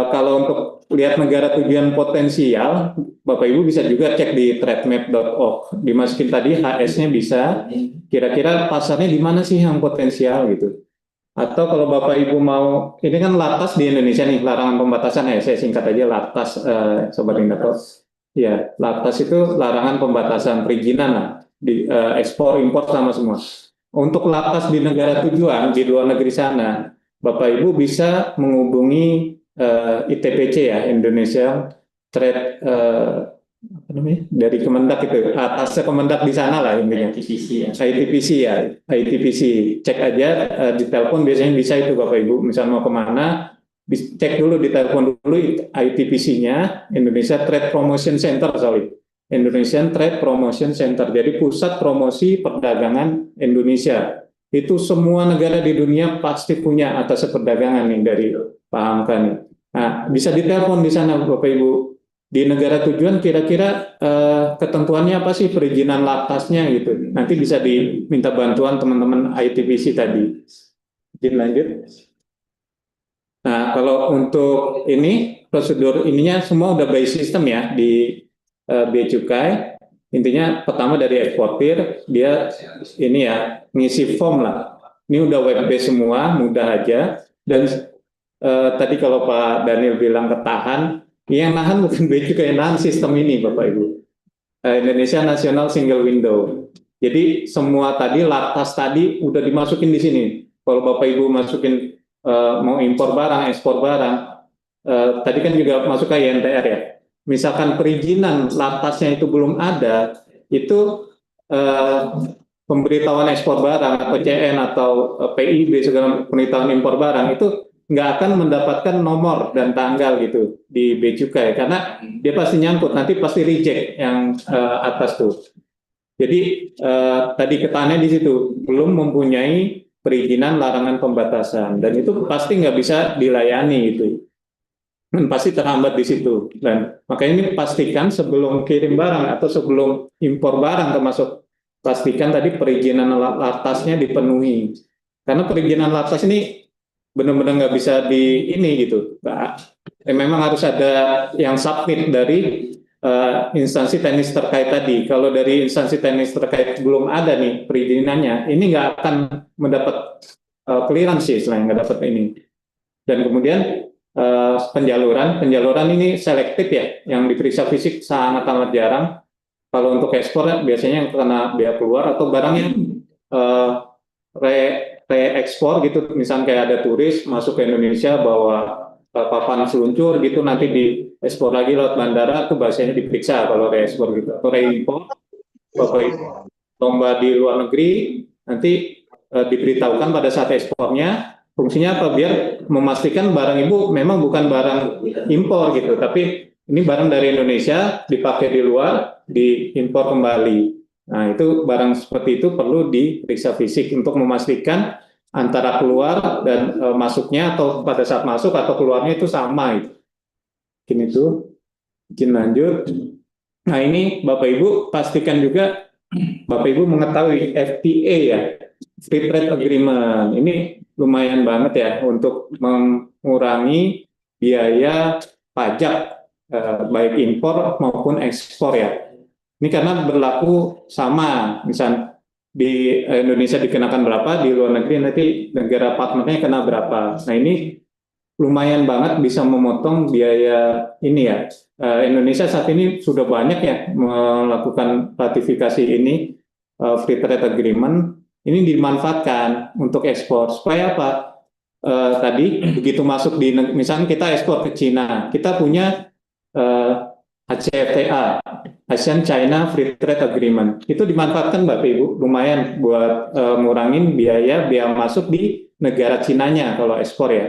kalau untuk lihat negara tujuan potensial, Bapak Ibu bisa juga cek di trademap.org, dimasukin tadi HS-nya bisa, kira-kira pasarnya di mana sih yang potensial gitu. Atau kalau Bapak Ibu mau, ini kan LATAS di Indonesia nih, larangan pembatasan ya, saya singkat aja LATAS, Sobat Indako. Ya, LATAS itu larangan pembatasan perizinan lah, di ekspor, impor sama semua. Untuk LATAS di negara tujuan, di luar negeri sana, Bapak Ibu bisa menghubungi ITPC ya, Indonesia Trade apa namanya, dari Kemendak itu, atasnya Kemendak di sana lah intinya. ITPC ya, ITPC. Cek aja di telepon biasanya bisa itu Bapak Ibu, misalnya mau kemana, cek dulu di telepon dulu ITPC-nya, Indonesia Trade Promotion Center, sorry. Indonesian Trade Promotion Center, jadi pusat promosi perdagangan Indonesia. Itu semua negara di dunia pasti punya atas perdagangan nih dari Pak Hamka nih. Nah, bisa ditelepon di sana Bapak Ibu. Di negara tujuan kira-kira ketentuannya apa sih perizinan LATAS-nya gitu. Nanti bisa diminta bantuan teman-teman ITPC tadi. Izin lanjut. Nah, kalau untuk ini prosedur ininya semua udah by system ya di bea cukai. Intinya pertama dari eksportir dia ini ya ngisi form lah. Ini udah web based semua, mudah aja. Dan tadi kalau Pak Daniel bilang ketahan, yang nahan bukan bea cukai, yang nahan sistem ini Bapak Ibu. Indonesia National Single Window. Jadi semua tadi LATAS tadi udah dimasukin di sini. Kalau Bapak Ibu masukin mau impor barang, ekspor barang, tadi kan juga masuk ke INTR ya. Misalkan perizinan LATAS-nya itu belum ada, itu pemberitahuan ekspor barang, PCN atau PIB segala pemberitahuan impor barang itu nggak akan mendapatkan nomor dan tanggal gitu di bea cukai karena dia pasti nyangkut, nanti pasti reject yang atas tuh. Jadi tadi ketannya di situ belum mempunyai perizinan larangan pembatasan dan itu pasti nggak bisa dilayani itu. Pasti terhambat di situ. Dan makanya ini pastikan sebelum kirim barang atau sebelum impor barang termasuk pastikan tadi perizinan latasnya dipenuhi. Karena perizinan latas ini benar-benar nggak bisa di ini gitu. Memang harus ada yang submit dari instansi teknis terkait tadi. Kalau dari instansi teknis terkait belum ada nih perizinannya, ini nggak akan mendapat clearance sih, selain nggak dapat ini. Dan kemudian penjaluran ini selektif ya, yang diperiksa fisik sangat jarang. Kalau untuk ekspor biasanya yang kena bea keluar atau barangnya re-ekspor gitu, misalnya kayak ada turis masuk ke Indonesia bawa papan seluncur gitu, nanti diekspor lagi lewat bandara, itu biasanya diperiksa kalau re-ekspor gitu. Atau re-impor, Bapak Ibu lomba di luar negeri, nanti diberitahukan pada saat ekspornya, fungsinya apa? Biar memastikan barang Ibu memang bukan barang impor gitu, tapi ini barang dari Indonesia, dipakai di luar, diimpor kembali. Nah, itu barang seperti itu perlu diperiksa fisik untuk memastikan antara keluar dan masuknya atau pada saat masuk atau keluarnya itu sama. Mungkin itu. Mungkin lanjut. Nah, ini Bapak Ibu pastikan juga Bapak Ibu mengetahui FTA ya, Free Trade Agreement. Ini lumayan banget ya untuk mengurangi biaya pajak baik impor maupun ekspor ya. Ini karena berlaku sama, misal di Indonesia dikenakan berapa, di luar negeri nanti negara partnernya kena berapa. Nah ini lumayan banget bisa memotong biaya ini ya. Indonesia saat ini sudah banyak ya melakukan ratifikasi ini, Free Trade Agreement, ini dimanfaatkan untuk ekspor. Supaya apa? Tadi begitu masuk di, misalnya kita ekspor ke Cina, kita punya ACFTA, ASEAN China Free Trade Agreement, itu dimanfaatkan Bapak Ibu, lumayan buat ngurangin biaya masuk di negara Cinanya kalau ekspor ya.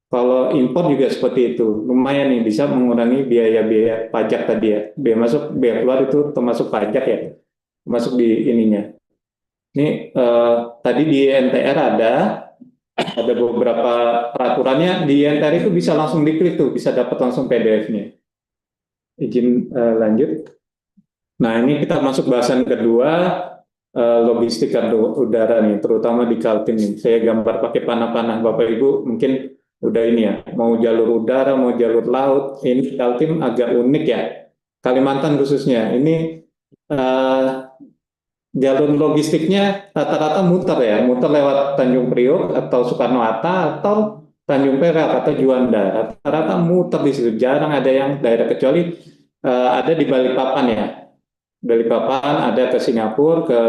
Kalau impor juga seperti itu, lumayan nih bisa mengurangi biaya pajak tadi ya. Biaya masuk, biaya keluar itu termasuk pajak ya, termasuk di ininya. Ini tadi di NTR ada beberapa peraturannya, di NTR itu bisa langsung diklik tuh, bisa dapat langsung PDF-nya. Izin lanjut. Nah, ini kita masuk bahasan kedua, logistik udara nih, terutama di Kaltim nih. Saya gambar pakai panah-panah, Bapak Ibu mungkin udah ini ya, mau jalur udara, mau jalur laut. Ini Kaltim agak unik ya, Kalimantan khususnya. Ini jalur logistiknya rata-rata muter ya, muter lewat Tanjung Priok atau Soekarno-Hatta atau Tanjung Perak atau Juanda, rata-rata muter di situ. Jarang ada yang daerah, kecuali ada di Balikpapan ya. Balikpapan ada, ke Singapura, ke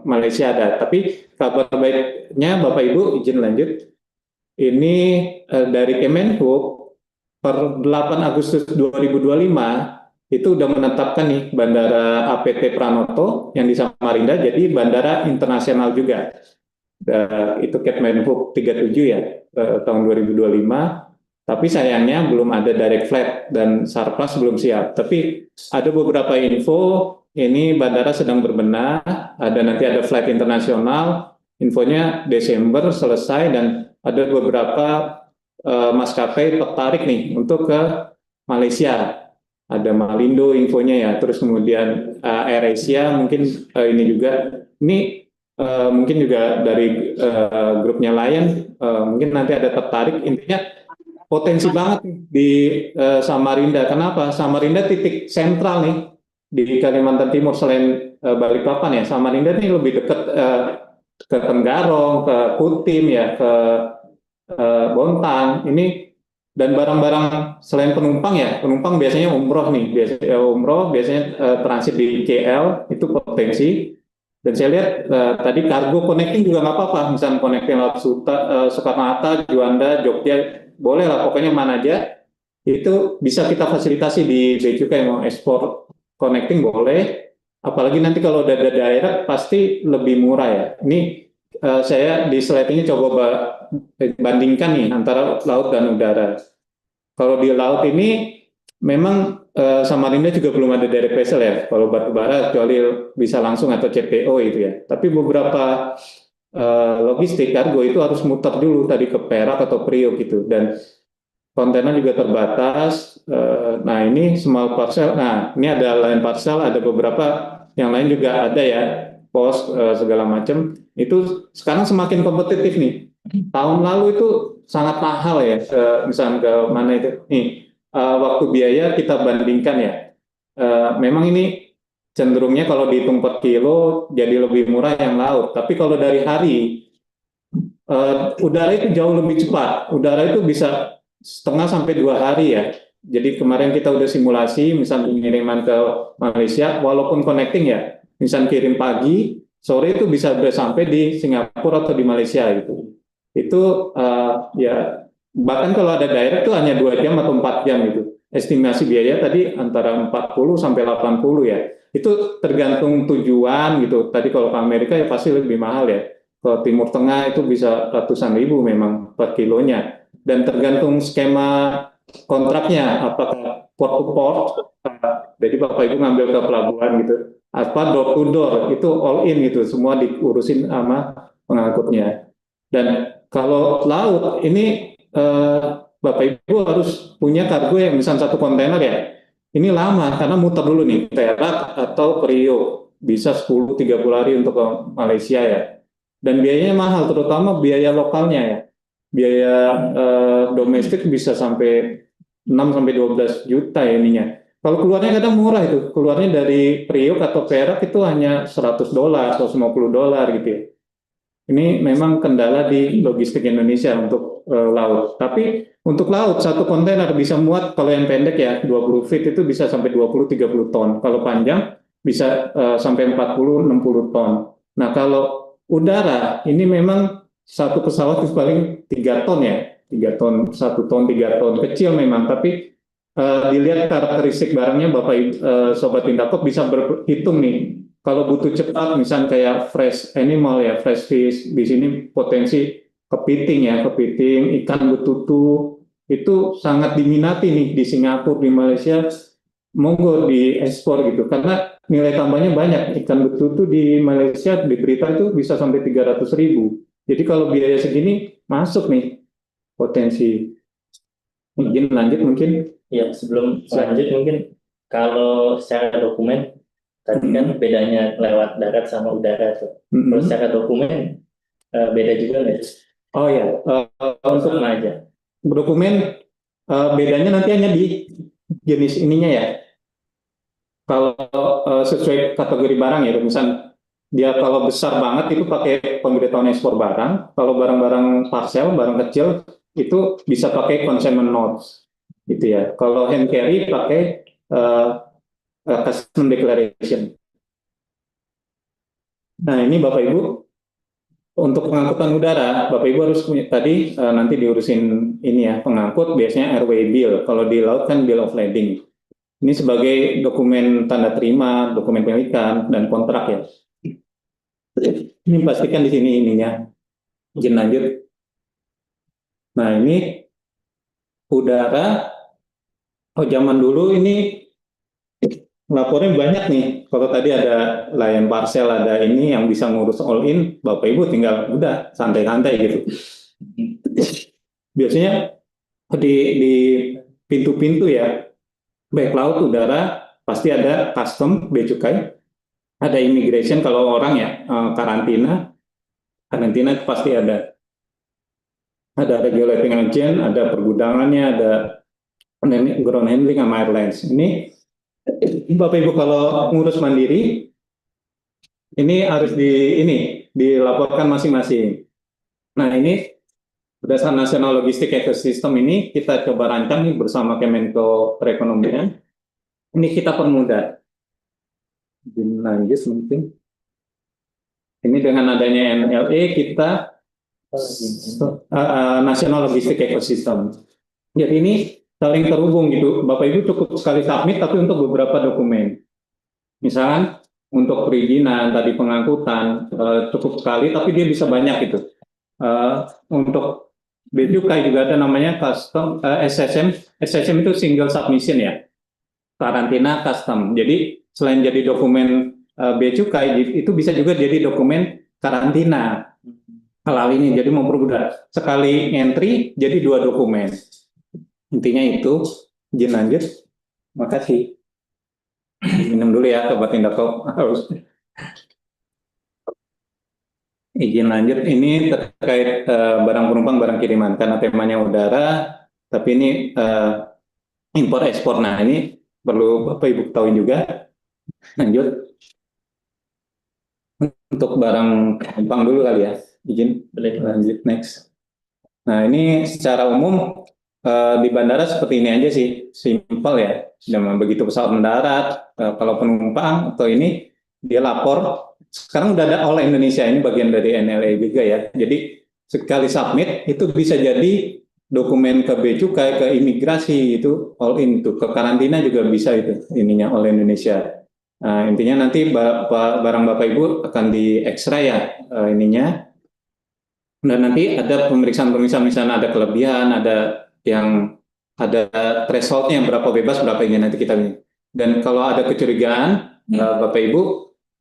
Malaysia ada. Tapi kabar baiknya Bapak Ibu izin lanjut. Ini dari Kemenhub per 8 Agustus 2025 itu udah menetapkan nih Bandara APT Pranoto yang di Samarinda jadi bandara internasional juga. Itu Kemenhub 37 ya tahun 2025, tapi sayangnya belum ada direct flight dan Sarpras belum siap. Tapi ada beberapa info, ini bandara sedang berbenah, nanti ada flight internasional, infonya Desember selesai, dan ada beberapa maskapai tertarik nih untuk ke Malaysia. Ada Malindo infonya ya, terus kemudian AirAsia mungkin ini juga. Ini mungkin juga dari grupnya Lion, mungkin nanti ada tertarik. Intinya potensi banget di Samarinda. Kenapa? Samarinda titik sentral nih di Kalimantan Timur selain Balikpapan ya. Samarinda ini lebih dekat ke Tenggarong, ke Kutim ya, ke Bontang. Ini dan barang-barang selain penumpang ya, penumpang biasanya umroh nih, biasanya transit di KL, itu potensi. Dan saya lihat tadi kargo connecting juga nggak apa-apa, misalnya connecting lewat Soekarno-Hatta, Juanda, Jogja, boleh lah, pokoknya mana aja itu bisa kita fasilitasi di Bea Cukai. Mau ekspor connecting boleh, apalagi nanti kalau udah ada daerah pasti lebih murah ya. Ini saya di slide ini coba bandingkan nih antara laut dan udara. Kalau di laut ini memang Samarinda juga belum ada direct vessel ya. Kalau batu bara kecuali bisa langsung atau CPO itu ya. Tapi beberapa logistik kargo itu harus muter dulu tadi ke Perak atau Priok gitu. Dan kontainer juga terbatas. Nah ini small parcel. Nah ini ada lain parcel, ada beberapa yang lain juga ada ya. Pos segala macam. Itu sekarang semakin kompetitif nih. Tahun lalu itu sangat mahal ya. Misalnya ke mana itu? Nih waktu biaya kita bandingkan ya. Memang ini cenderungnya kalau dihitung per kilo jadi lebih murah yang laut. Tapi kalau dari hari udara itu jauh lebih cepat. Udara itu bisa setengah sampai 2 hari ya. Jadi kemarin kita udah simulasi, misal pengiriman ke Malaysia, walaupun connecting ya, misal kirim pagi, sore itu bisa udah sampai di Singapura atau di Malaysia gitu. Itu ya bahkan kalau ada direct itu hanya 2 jam atau 4 jam gitu. Estimasi biaya tadi antara 40 sampai 80 ya. Itu tergantung tujuan gitu. Tadi kalau ke Amerika ya pasti lebih mahal ya. Ke Timur Tengah itu bisa ratusan ribu memang per kilonya. Dan tergantung skema kontraknya, apakah port to port, jadi Bapak Ibu ngambil ke pelabuhan gitu, apa door to door, itu all in gitu, semua diurusin sama pengangkutnya. Dan kalau laut, ini Bapak Ibu harus punya kargo yang misalnya 1 kontainer ya, ini lama karena muter dulu nih, Perak atau Priok, bisa 10-30 hari untuk ke Malaysia ya. Dan biayanya mahal, terutama biaya lokalnya ya. Biaya domestik bisa sampai 6-12 juta ya ininya. Kalau keluarnya kadang murah itu, keluarnya dari Priok atau Perak itu hanya $100, $150 gitu ya. Ini memang kendala di logistik Indonesia untuk laut. Tapi untuk laut, 1 kontainer bisa muat, kalau yang pendek ya 20 feet itu bisa sampai 20-30 ton. Kalau panjang bisa sampai 40-60 ton. Nah kalau udara, ini memang 1 pesawat itu paling 3 ton ya. 3 ton, 1 ton, 3 ton. Kecil memang, tapi dilihat karakteristik barangnya Bapak Sobat Indakop bisa berhitung nih. Kalau butuh cepat, misalnya kayak fresh animal ya, fresh fish, di sini potensi kepiting ya, kepiting, ikan betutu, itu sangat diminati nih di Singapura, di Malaysia, monggo diekspor gitu, karena nilai tambahnya banyak. Ikan betutu di Malaysia, di berita itu bisa sampai 300.000. Jadi kalau biaya segini, masuk nih potensi. Mungkin lanjut mungkin. Ya, sebelum lanjut mungkin kalau secara dokumen tadi kan bedanya lewat darat sama udara tuh. Kalau secara dokumen beda juga nggak? Oh ya, Untuk mana aja? dokumen bedanya nanti hanya di jenis ininya ya. Kalau sesuai kategori barang ya, misal dia kalau besar banget itu pakai pemberitahuan ekspor barang. Kalau barang-barang parcel, barang kecil itu bisa pakai consignment notes, gitu ya. Kalau hand carry pakai custom declaration. Nah ini Bapak Ibu, untuk pengangkutan udara, Bapak Ibu harus punya tadi nanti diurusin ini ya, pengangkut biasanya airway bill. Kalau di laut kan bill of lading. Ini sebagai dokumen tanda terima, dokumen pemilikan dan kontrak ya. Ini pastikan di sini ininya. Izin lanjut. Nah ini udara. Oh zaman dulu ini lapornya banyak nih. Kalau tadi ada layan parcel, ada ini yang bisa ngurus all in, Bapak Ibu tinggal udah santai-santai gitu. Biasanya di pintu-pintu ya, baik laut, udara, pasti ada custom, bea cukai, ada immigration kalau orang ya karantina itu pasti ada. Ada regulating agent, ada pergudangannya, ada ground handling sama airlines. Ini Bapak Ibu kalau ngurus mandiri, ini harus dilaporkan masing-masing. Nah ini berdasarkan National Logistic Ecosystem ini kita coba rancang nih bersama Kemenko Perekonomian. Ini kita permudah. Lanjut mungkin. Ini dengan adanya NLE kita National Logistic Ecosystem. Jadi ini saling terhubung gitu. Bapak Ibu cukup sekali submit tapi untuk beberapa dokumen. Misalkan untuk perizinan tadi pengangkutan cukup sekali tapi dia bisa banyak gitu. Untuk bea cukai juga ada namanya custom SSM itu single submission ya. karantina custom. Jadi selain jadi dokumen bea cukai, itu bisa juga jadi dokumen karantina. Hal ini jadi mempermudah. Sekali entry jadi 2 dokumen. Intinya itu. Izin lanjut. Makasih. Minum dulu ya, Sobat Indako. Izin lanjut, ini terkait barang penumpang, barang kiriman. Karena temanya udara, tapi ini impor ekspor. Nah, ini perlu Bapak Ibu ketahui juga. Lanjut. Untuk barang penumpang dulu kali ya. Izin, lanjut next. Nah, ini secara umum di bandara seperti ini aja sih, simpel ya. Dan begitu pesawat mendarat, kalau penumpang atau ini dia lapor. Sekarang udah ada All Indonesia, ini bagian dari NLA juga ya. Jadi sekali submit itu bisa jadi dokumen ke bea cukai, ke imigrasi itu all in itu, ke karantina juga bisa itu ininya All Indonesia. Nah, intinya nanti barang Bapak Ibu akan di X-ray ya ininya. Dan nanti ada pemeriksaan-pemeriksaan, misalnya ada kelebihan, ada yang ada thresholdnya berapa bebas, berapa ini nanti kita ini. Dan kalau ada kecurigaan, Bapak Ibu,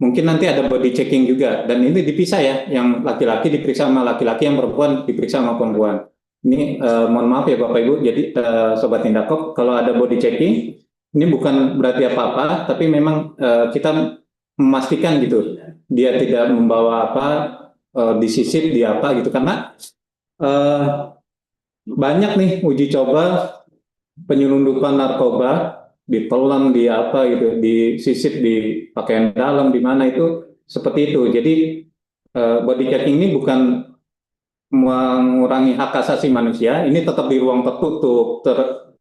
mungkin nanti ada body checking juga. Dan ini dipisah ya, yang laki-laki diperiksa sama laki-laki, yang perempuan diperiksa sama perempuan. Ini mohon maaf ya Bapak Ibu, jadi Sobat Indakop, kalau ada body checking, ini bukan berarti apa-apa, tapi memang kita memastikan gitu, dia tidak membawa apa, disisip di apa gitu, karena banyak nih uji coba penyelundupan narkoba, ditelan di apa gitu, disisip di pakaian dalam, di mana itu seperti itu. Jadi body checking ini bukan mengurangi hak asasi manusia, ini tetap di ruang tertutup,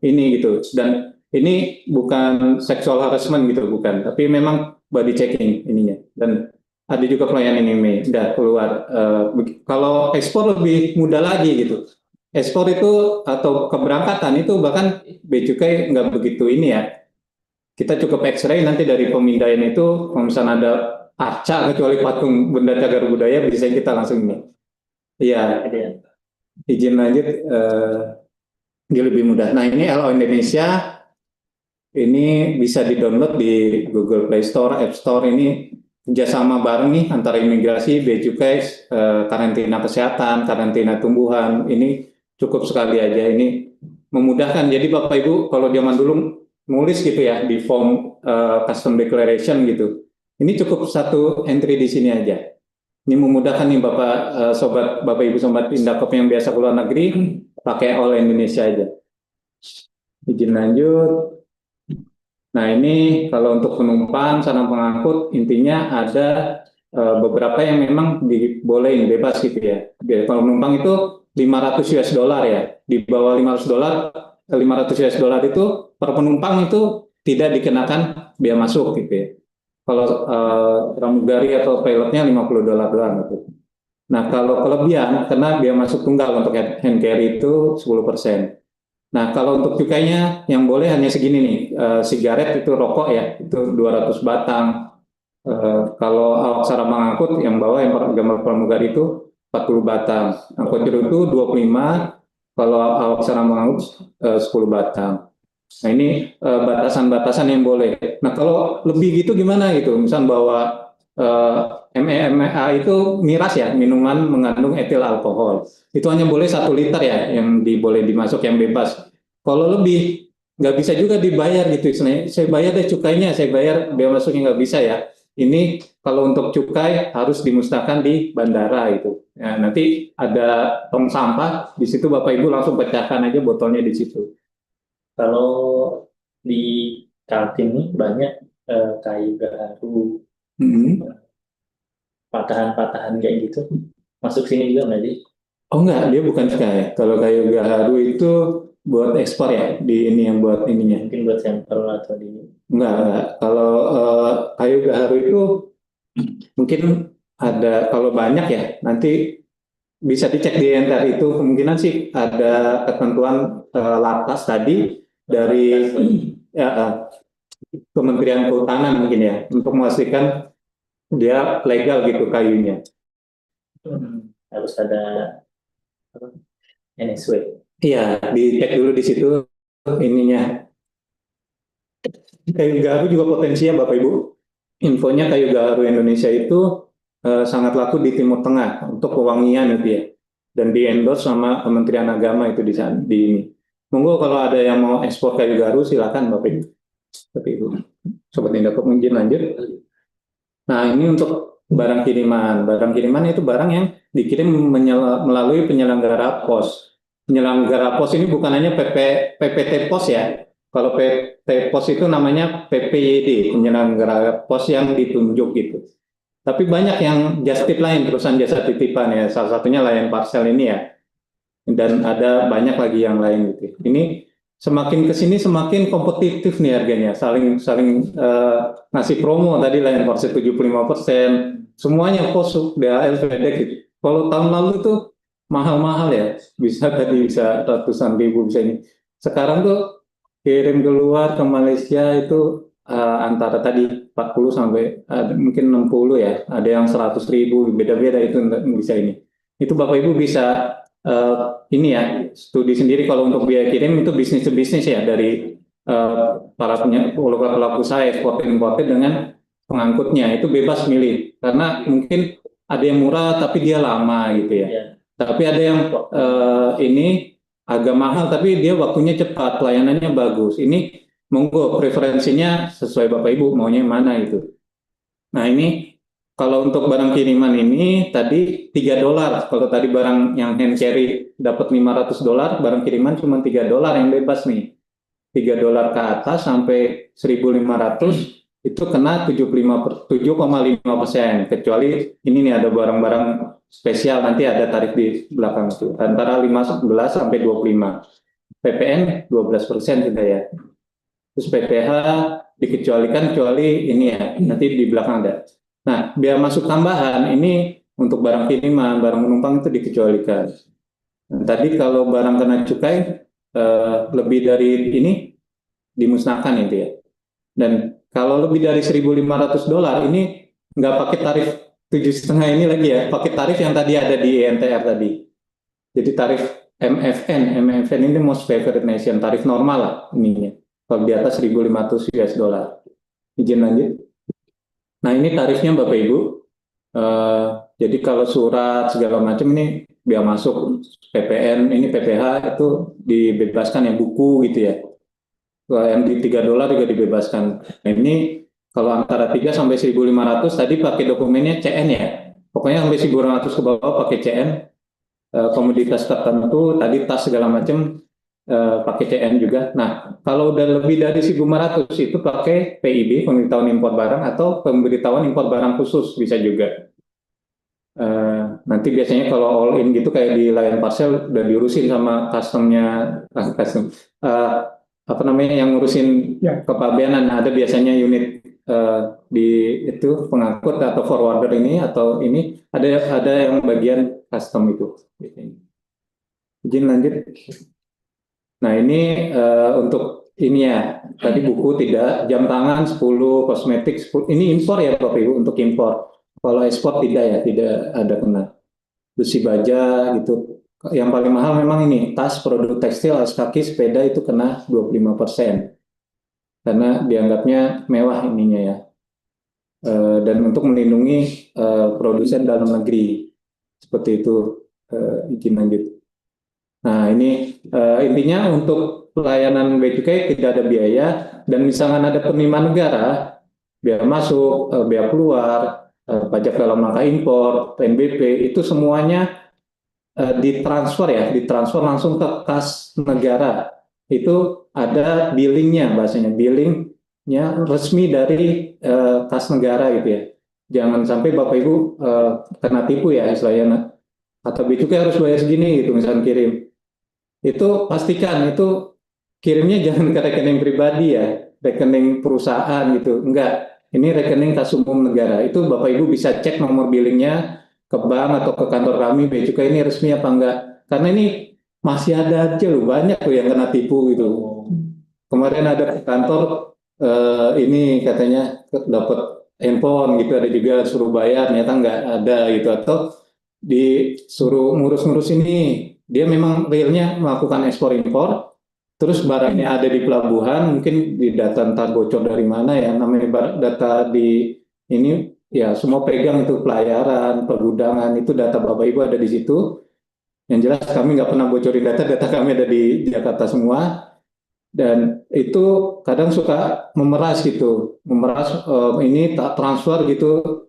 ini gitu. Dan ini bukan sexual harassment gitu, bukan. Tapi memang body checking ininya. Dan ada juga pelayanan ini udah keluar. Kalau ekspor lebih mudah lagi gitu. Ekspor itu atau keberangkatan itu bahkan bea cukai nggak begitu ini ya. Kita cukup X-ray nanti dari pemindaian itu, kalau misalnya ada arca kecuali patung benda cagar budaya, bisa kita langsung ini. Iya, izin lanjut, dia lebih mudah. Nah, ini LO Indonesia, ini bisa di-download di Google Play Store, App Store. Ini kerjasama bareng nih antara imigrasi, bea cukai, karantina kesehatan, karantina tumbuhan. Ini cukup sekali aja. Ini memudahkan. Jadi Bapak Ibu, kalau zaman dulu nulis gitu ya di form custom declaration gitu, ini cukup satu entry di sini aja. Ini memudahkan nih Bapak Ibu Sobat Indakop yang biasa keluar negeri, pakai All Indonesia aja. Izin lanjut. Nah, ini kalau untuk penumpang sama pengangkut, intinya ada beberapa yang memang dibolehin bebas gitu ya. Kalau penumpang itu 500 US dollar ya. Di bawah 500 dollar, 500 US dollar itu per penumpang itu tidak dikenakan bea masuk gitu ya. Kalau pramugari atau pilotnya 50 dolar doang gitu. Nah, kalau kelebihan, karena bea masuk tunggal untuk hand carry itu 10%. Nah, kalau untuk cukainya yang boleh hanya segini nih, sigaret itu rokok ya, itu 200 batang. Kalau awak sarang mengangkut yang bawah yang gambar pramugari itu 40 batang. Angkut itu 25, kalau awak sarang mengangkut 10 batang. Nah, ini batasan-batasan yang boleh. Nah, kalau lebih gitu gimana gitu? Misal bawa MEA itu miras ya, minuman mengandung etil alkohol. Itu hanya boleh 1 liter ya, yang boleh dimasuk yang bebas. Kalau lebih, nggak bisa juga dibayar gitu. Saya bayar deh cukainya, saya bayar bea masuknya nggak bisa ya. Ini kalau untuk cukai harus dimusnahkan di bandara itu. Ya, nanti ada tong sampah, di situ Bapak Ibu langsung pecahkan aja botolnya di situ. Kalau di Kaltim ini banyak kayu gaharu, patahan-patahan kayak gitu. Masuk sini juga nggak sih? Oh enggak, dia bukan cukai. Kalau kayu gaharu itu buat ekspor ya, di ini yang buat ininya. Mungkin buat sampel atau di... Enggak. Kalau kayu gaharu itu mungkin ada, kalau banyak ya, nanti bisa dicek di NTR itu, kemungkinan sih ada ketentuan latas tadi dari Kementerian Kehutanan mungkin ya, untuk memastikan dia legal gitu kayunya. Harus ada NSW. Iya, dicek dulu di situ ininya. kayu garu juga potensinya Bapak Ibu. Infonya kayu garu Indonesia itu sangat laku di Timur Tengah untuk pewangian itu ya. Dan di endorse sama Kementerian Agama itu di ini. Monggo kalau ada yang mau ekspor kayu garu silakan Bapak Ibu. Seperti itu. Sobat Indah mungkin lanjut. Nah ini untuk barang kiriman. Barang kiriman itu barang yang dikirim melalui penyelenggara pos. Penyelenggara pos ini bukan hanya PPT Pos ya. Kalau PT Pos itu namanya PPYD, penyelenggara pos yang ditunjuk gitu. Tapi banyak yang just tip lain, perusahaan jasa titipan ya. Salah satunya Lion Parcel ini ya. Dan ada banyak lagi yang lain gitu. Ini semakin ke sini semakin kompetitif nih harganya. Saling ngasih promo tadi Lion Parcel 75%. Semuanya pos DHL FedEx gitu. Kalau tahun lalu tuh mahal-mahal ya. Bisa ratusan ribu bisa ini. Sekarang tuh kirim keluar ke Malaysia itu antara tadi 40 sampai mungkin 60 ya, ada yang 100.000, beda-beda itu bisa ini. Itu Bapak Ibu bisa ini ya, studi sendiri kalau untuk biaya kirim itu bisnis to bisnis ya dari para pelaku usaha ekspor importer dengan pengangkutnya itu bebas milih karena mungkin ada yang murah tapi dia lama gitu ya. Tapi ada yang ini agak mahal tapi dia waktunya cepat, pelayanannya bagus. Ini monggo preferensinya sesuai Bapak Ibu maunya mana itu. Nah ini kalau untuk barang kiriman ini tadi $3. Kalau tadi barang yang hand carry dapat $500, barang kiriman cuma $3 yang bebas nih. $3 ke atas sampai 1.500 itu kena 7,5%. Kecuali ini nih ada barang-barang spesial nanti ada tarif di belakang itu antara 15 sampai 25. PPN 12% sudah ya. Terus PPH dikecualikan kecuali ini ya, nanti di belakang ada. Nah, biaya masuk tambahan ini untuk barang kiriman, barang penumpang itu dikecualikan. Nah, tadi kalau barang kena cukai lebih dari ini dimusnahkan itu ya. Dan kalau lebih dari $1.500 ini nggak pakai tarif 7,5 ini lagi ya, pakai tarif yang tadi ada di ENTR tadi. Jadi tarif MFN ini most favored nation, tarif normal lah ininya. Kalau di atas $1.500. Izin lanjut. Nah ini tarifnya Bapak Ibu. Jadi kalau surat segala macam ini biaya masuk PPN, ini PPH itu dibebaskan ya, buku gitu ya. Yang di $3 juga dibebaskan. Nah, ini kalau antara 3 sampai 1.500 tadi pakai dokumennya CN ya. Pokoknya sampai 1.500 ke bawah pakai CN. Komoditas tertentu tadi tas segala macam pakai CN juga. Nah, kalau udah lebih dari 1.500 itu pakai PIB, pemberitahuan impor barang, atau pemberitahuan impor barang khusus bisa juga. Nanti biasanya kalau all in gitu kayak di Lion Parcel udah diurusin sama customnya, apa namanya yang ngurusin kepabeanan. Ada biasanya unit di itu pengangkut atau forwarder ini atau ini ada yang bagian custom itu. Izin lanjut. Nah ini untuk ini ya, tadi buku tidak, jam tangan 10, kosmetik 10, ini impor ya Bapak Ibu untuk impor. Kalau ekspor tidak ya, tidak ada kena. Besi baja gitu. Yang paling mahal memang ini, tas, produk tekstil, alas kaki, sepeda itu kena 25%. Karena dianggapnya mewah ininya ya. Dan untuk melindungi produsen dalam negeri. Seperti itu, izin lanjut. Nah ini intinya untuk pelayanan bea cukai tidak ada biaya, dan misalkan ada penerimaan negara, biaya masuk, biaya keluar, pajak dalam rangka impor, PNBP, itu semuanya ditransfer langsung ke kas negara. Itu ada billingnya, bahasanya billingnya resmi dari kas negara gitu ya. Jangan sampai Bapak Ibu kena tipu ya istilahnya. Atau bea cukai harus bayar segini gitu misalnya kirim. Itu pastikan itu kirimnya jangan ke rekening pribadi ya, rekening perusahaan gitu. Enggak, ini rekening kas umum negara. Itu Bapak Ibu bisa cek nomor billingnya ke bank atau ke kantor kami, bea cukai ini resmi apa enggak. Karena ini masih ada aja loh, banyak tuh yang kena tipu gitu. Kemarin ada kantor ini katanya dapat handphone gitu, ada juga suruh bayar, ternyata enggak ada gitu. Atau disuruh ngurus-ngurus ini, dia memang realnya melakukan ekspor impor, terus barangnya ada di pelabuhan, mungkin di data entar bocor dari mana ya, namanya data di ini ya semua pegang itu pelayaran, pergudangan itu data Bapak Ibu ada di situ. Yang jelas kami nggak pernah bocorin data kami ada di Jakarta semua. Dan itu kadang suka memeras gitu, memeras ini tak transfer gitu,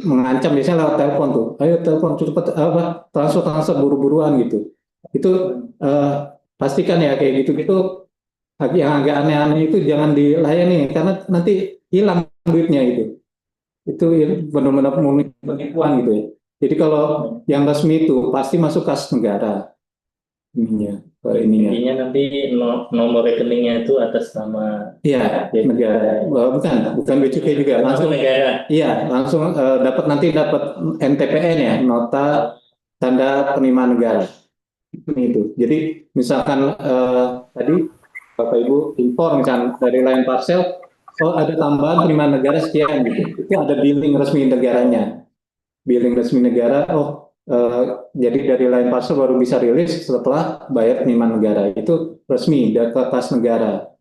mengancam biasanya lewat telepon tuh, ayo telepon cepat apa transfer buru-buruan gitu. Itu eh, pastikan ya kayak gitu-gitu yang agak aneh-aneh itu jangan dilayani karena nanti hilang duitnya itu. Itu benar-benar penipuan gitu ya. Jadi kalau yang resmi itu pasti masuk kas negara ininya, ininya. Intinya nanti nomor rekeningnya itu atas nama Iya, negara. Bukan bea cukai juga. Langsung negara. iya, langsung dapat NTPN ya, nota tanda penerimaan negara. Itu. Jadi misalkan tadi Bapak Ibu impor misalkan dari Lion Parcel, oh ada tambahan penerimaan negara sekian gitu. Itu ada billing resmi negaranya. Billing resmi negara, jadi dari Lion Parcel baru bisa rilis setelah bayar penerimaan negara. Itu resmi ke kas negara.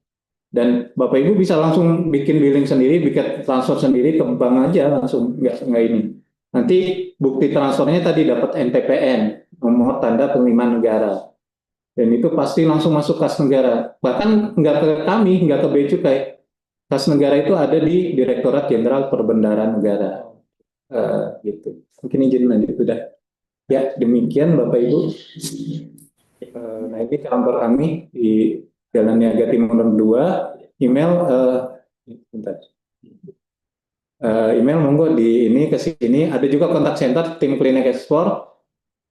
Dan Bapak Ibu bisa langsung bikin billing sendiri, bikin transfer sendiri ke bank aja langsung, nggak ini. Nanti bukti transfernya tadi dapat NTPN, nomor tanda penerimaan negara. Dan itu pasti langsung masuk kas negara. Bahkan nggak ke kami, nggak ke bea cukai. Kas negara itu ada di Direktorat Jenderal Perbendaharaan Negara. Gitu. Mungkin izin lanjut sudah. Ya, demikian Bapak Ibu. Nah ini kantor kami di Jalan Niaga Timur 2, email bentar. Email monggo di ini ke sini. Ada juga kontak center tim klinik ekspor.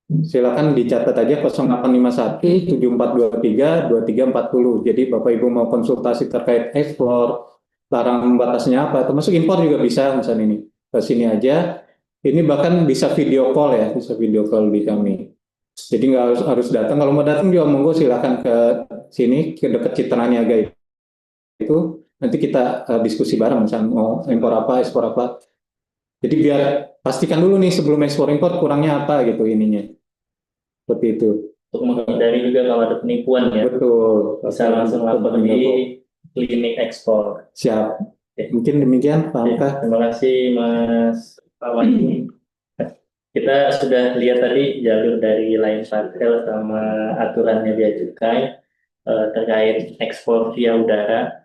Silakan dicatat aja 0851 7423 2340. Jadi Bapak Ibu mau konsultasi terkait ekspor, larangan batasnya apa, termasuk impor juga bisa misalnya ini. Ke sini aja. Ini bahkan bisa video call ya, bisa video call di kami. Jadi nggak harus datang. Kalau mau datang juga monggo silakan ke sini ke dekat Citra Niaga itu. Nanti kita diskusi bareng, misalnya mau impor apa, ekspor apa. Jadi biar pastikan dulu nih sebelum ekspor impor kurangnya apa gitu ininya. Seperti itu. Untuk menghindari juga kalau ada penipuan ya. Betul. Bisa langsung lapor di klinik ekspor. Siap. Mungkin demikian Pak Hamka. Terima kasih Mas Pak Wahyu. Kita sudah lihat tadi jalur dari Lion Parcel sama aturannya bea cukai terkait ekspor via udara.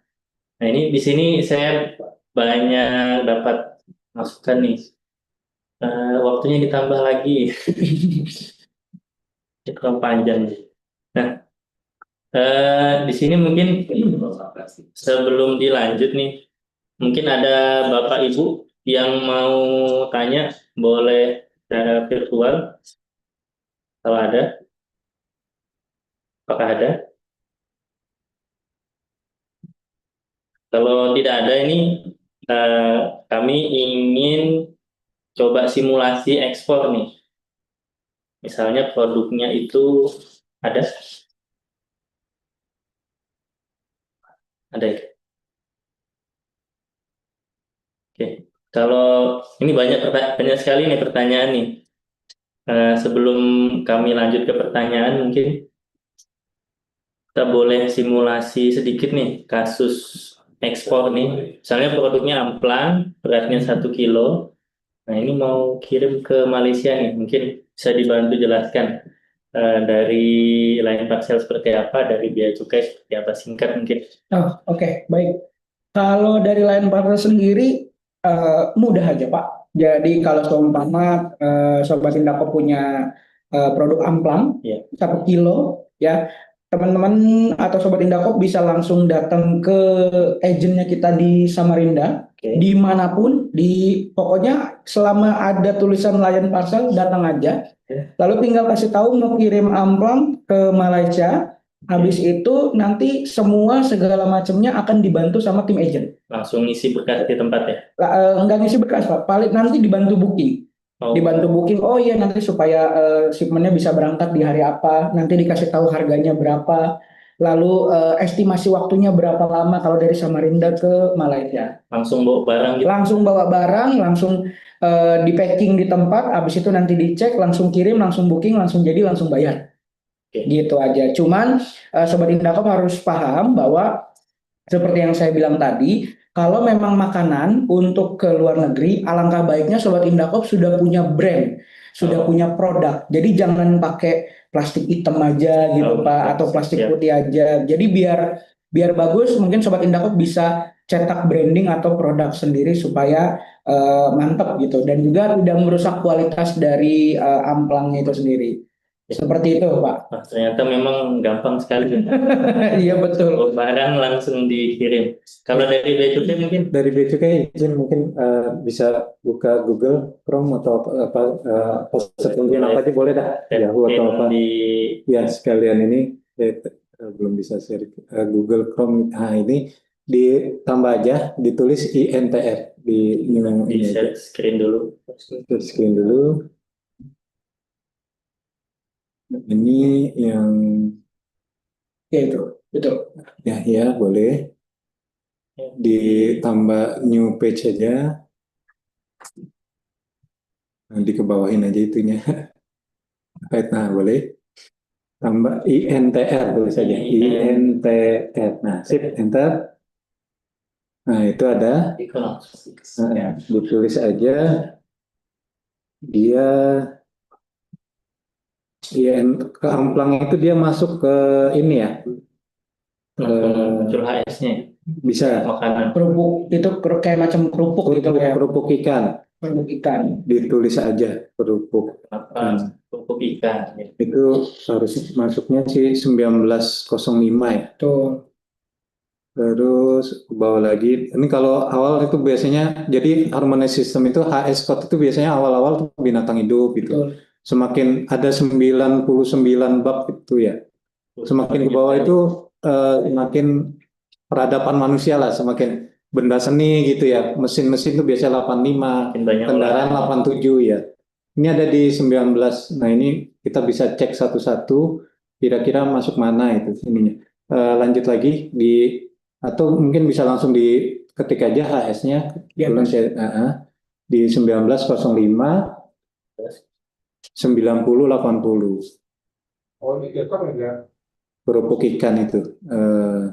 Nah ini di sini saya banyak dapat masukan nih. Waktunya ditambah lagi. Cukup panjang. Nah di sini mungkin sebelum dilanjut nih, mungkin ada Bapak Ibu yang mau tanya, boleh secara virtual. Kalau ada, apakah ada? Kalau tidak ada ini, kami ingin coba simulasi ekspor nih. Misalnya produknya itu ada? Ada ya? Oke. Kalau ini banyak sekali nih pertanyaan nih. Sebelum kami lanjut ke pertanyaan, mungkin kita boleh simulasi sedikit nih kasus ekspor nih. Misalnya produknya amplang, beratnya 1 kilo. Nah ini mau kirim ke Malaysia nih, mungkin bisa dibantu jelaskan dari Lion Parcel seperti apa, dari bea cukai seperti apa, singkat mungkin. Oke, baik. Kalau dari Lion Parcel sendiri mudah aja Pak. Jadi kalau seumpama Sobat Indako punya produk amplang 1 kilo ya, teman-teman atau Sobat Indako bisa langsung datang ke agennya kita di Samarinda, dimanapun, pokoknya selama ada tulisan Lion Parcel datang aja. Lalu tinggal kasih tahu mau kirim amplang ke Malaysia. Habis itu nanti semua segala macamnya akan dibantu sama tim agent. Langsung ngisi berkas di tempat ya? Enggak ngisi berkas Pak, paling nanti dibantu booking. Dibantu booking, oh iya nanti supaya shipmentnya bisa berangkat di hari apa, nanti dikasih tahu harganya berapa, lalu estimasi waktunya berapa lama kalau dari Samarinda ke Malaysia. Langsung bawa barang gitu? Langsung bawa barang, langsung di packing di tempat, habis itu nanti dicek, langsung kirim, langsung booking, langsung jadi, langsung bayar. Gitu aja. Cuman Sobat Indakop harus paham bahwa seperti yang saya bilang tadi, kalau memang makanan untuk ke luar negeri, alangkah baiknya Sobat Indakop sudah punya brand, sudah punya produk. Jadi jangan pakai plastik hitam aja gitu Pak, atau plastik putih aja. Jadi biar biar bagus, mungkin Sobat Indakop bisa cetak branding atau produk sendiri supaya mantap gitu, dan juga tidak merusak kualitas dari amplangnya itu sendiri. Seperti itu Pak. Wah, ternyata memang gampang sekali. Iya betul. Barang langsung dikirim. Kalau dari Bea Cukai mungkin Dari Bea Cukai izin mungkin bisa buka Google Chrome atau post mungkin apa aja boleh dah, Yahoo atau apa. di Ya sekalian ini belum bisa share Google Chrome. Nah ini ditambah aja, ditulis INTR di ini aja. share screen dulu. Share screen dulu. Ini yang Ya itu, betul. ya boleh. Ditambah new page aja. Nanti ke bawahin aja itunya. Nah, boleh. Tambah INTR tulis saja. INTR. Nah, sip, enter. Nah, itu ada. Nah, ditulis aja. Dia ke amplang itu dia masuk ke ini ya. Muncul HS-nya. Bisa. Makanan. Kerupuk itu kayak macam kerupuk gitu ya. Kerupuk ikan. Kerupuk ikan. Ditulis aja kerupuk. Kerupuk ikan. Itu harus masuknya sih 1905 ya. Tuh. Terus ke bawah lagi. Ini kalau awal itu biasanya, jadi harmonize system itu HS code itu biasanya awal-awal tuh binatang hidup gitu. Betul. Semakin ada 99 bab itu ya. Semakin ke bawah itu semakin peradaban manusia lah, semakin benda seni gitu ya. Mesin-mesin itu biasanya 85, kendaraan 87 ya. Ini ada di 19. Nah, ini kita bisa cek satu-satu kira-kira masuk mana itu ininya. Lanjut lagi atau mungkin bisa langsung diketik aja HS-nya. Ya, di 1905 9080. Oh, ini ya. Kerupuk ikan itu,